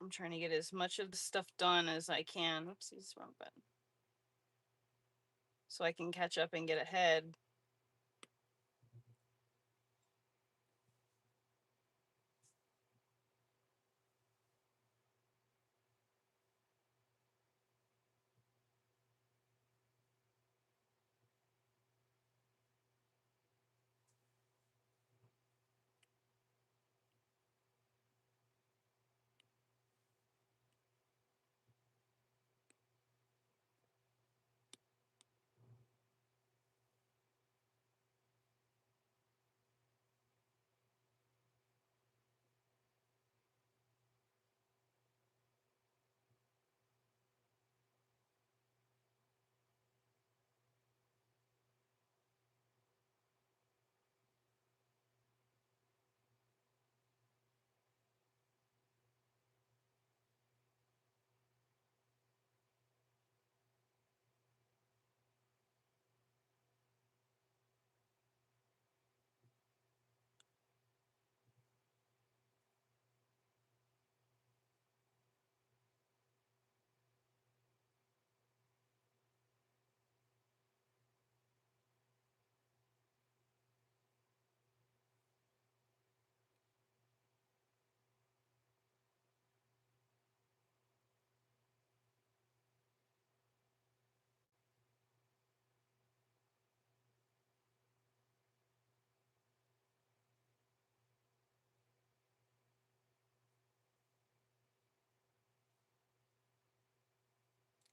I'm trying to get as much of the stuff done as I can. Oopsies, wrong button. So I can catch up and get ahead.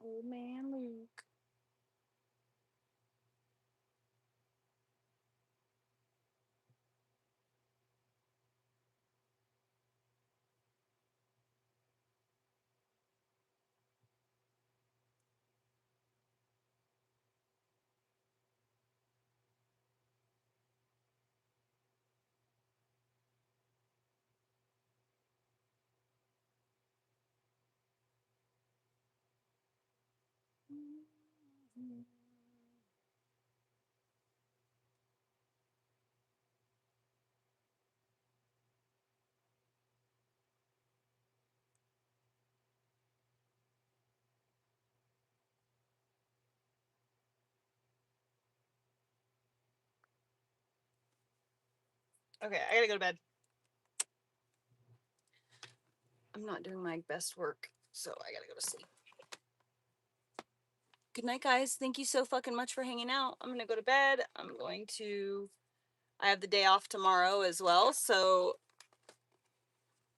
Old man Luke. Okay, I gotta go to bed. I'm not doing my best work, so I gotta go to sleep. Good night, guys. Thank you so fucking much for hanging out. I'm gonna go to bed. I have the day off tomorrow as well, so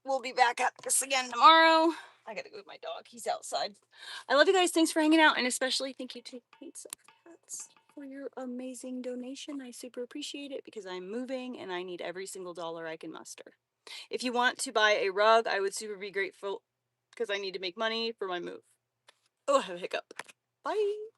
we'll be back at this again tomorrow. I gotta go with my dog. He's outside. I love you guys. Thanks for hanging out, and especially thank you to Pizza Cats for your amazing donation. I super appreciate it because I'm moving and I need every single dollar I can muster. If you want to buy a rug, I would super be grateful because I need to make money for my move. Oh, I have a hiccup. Bye.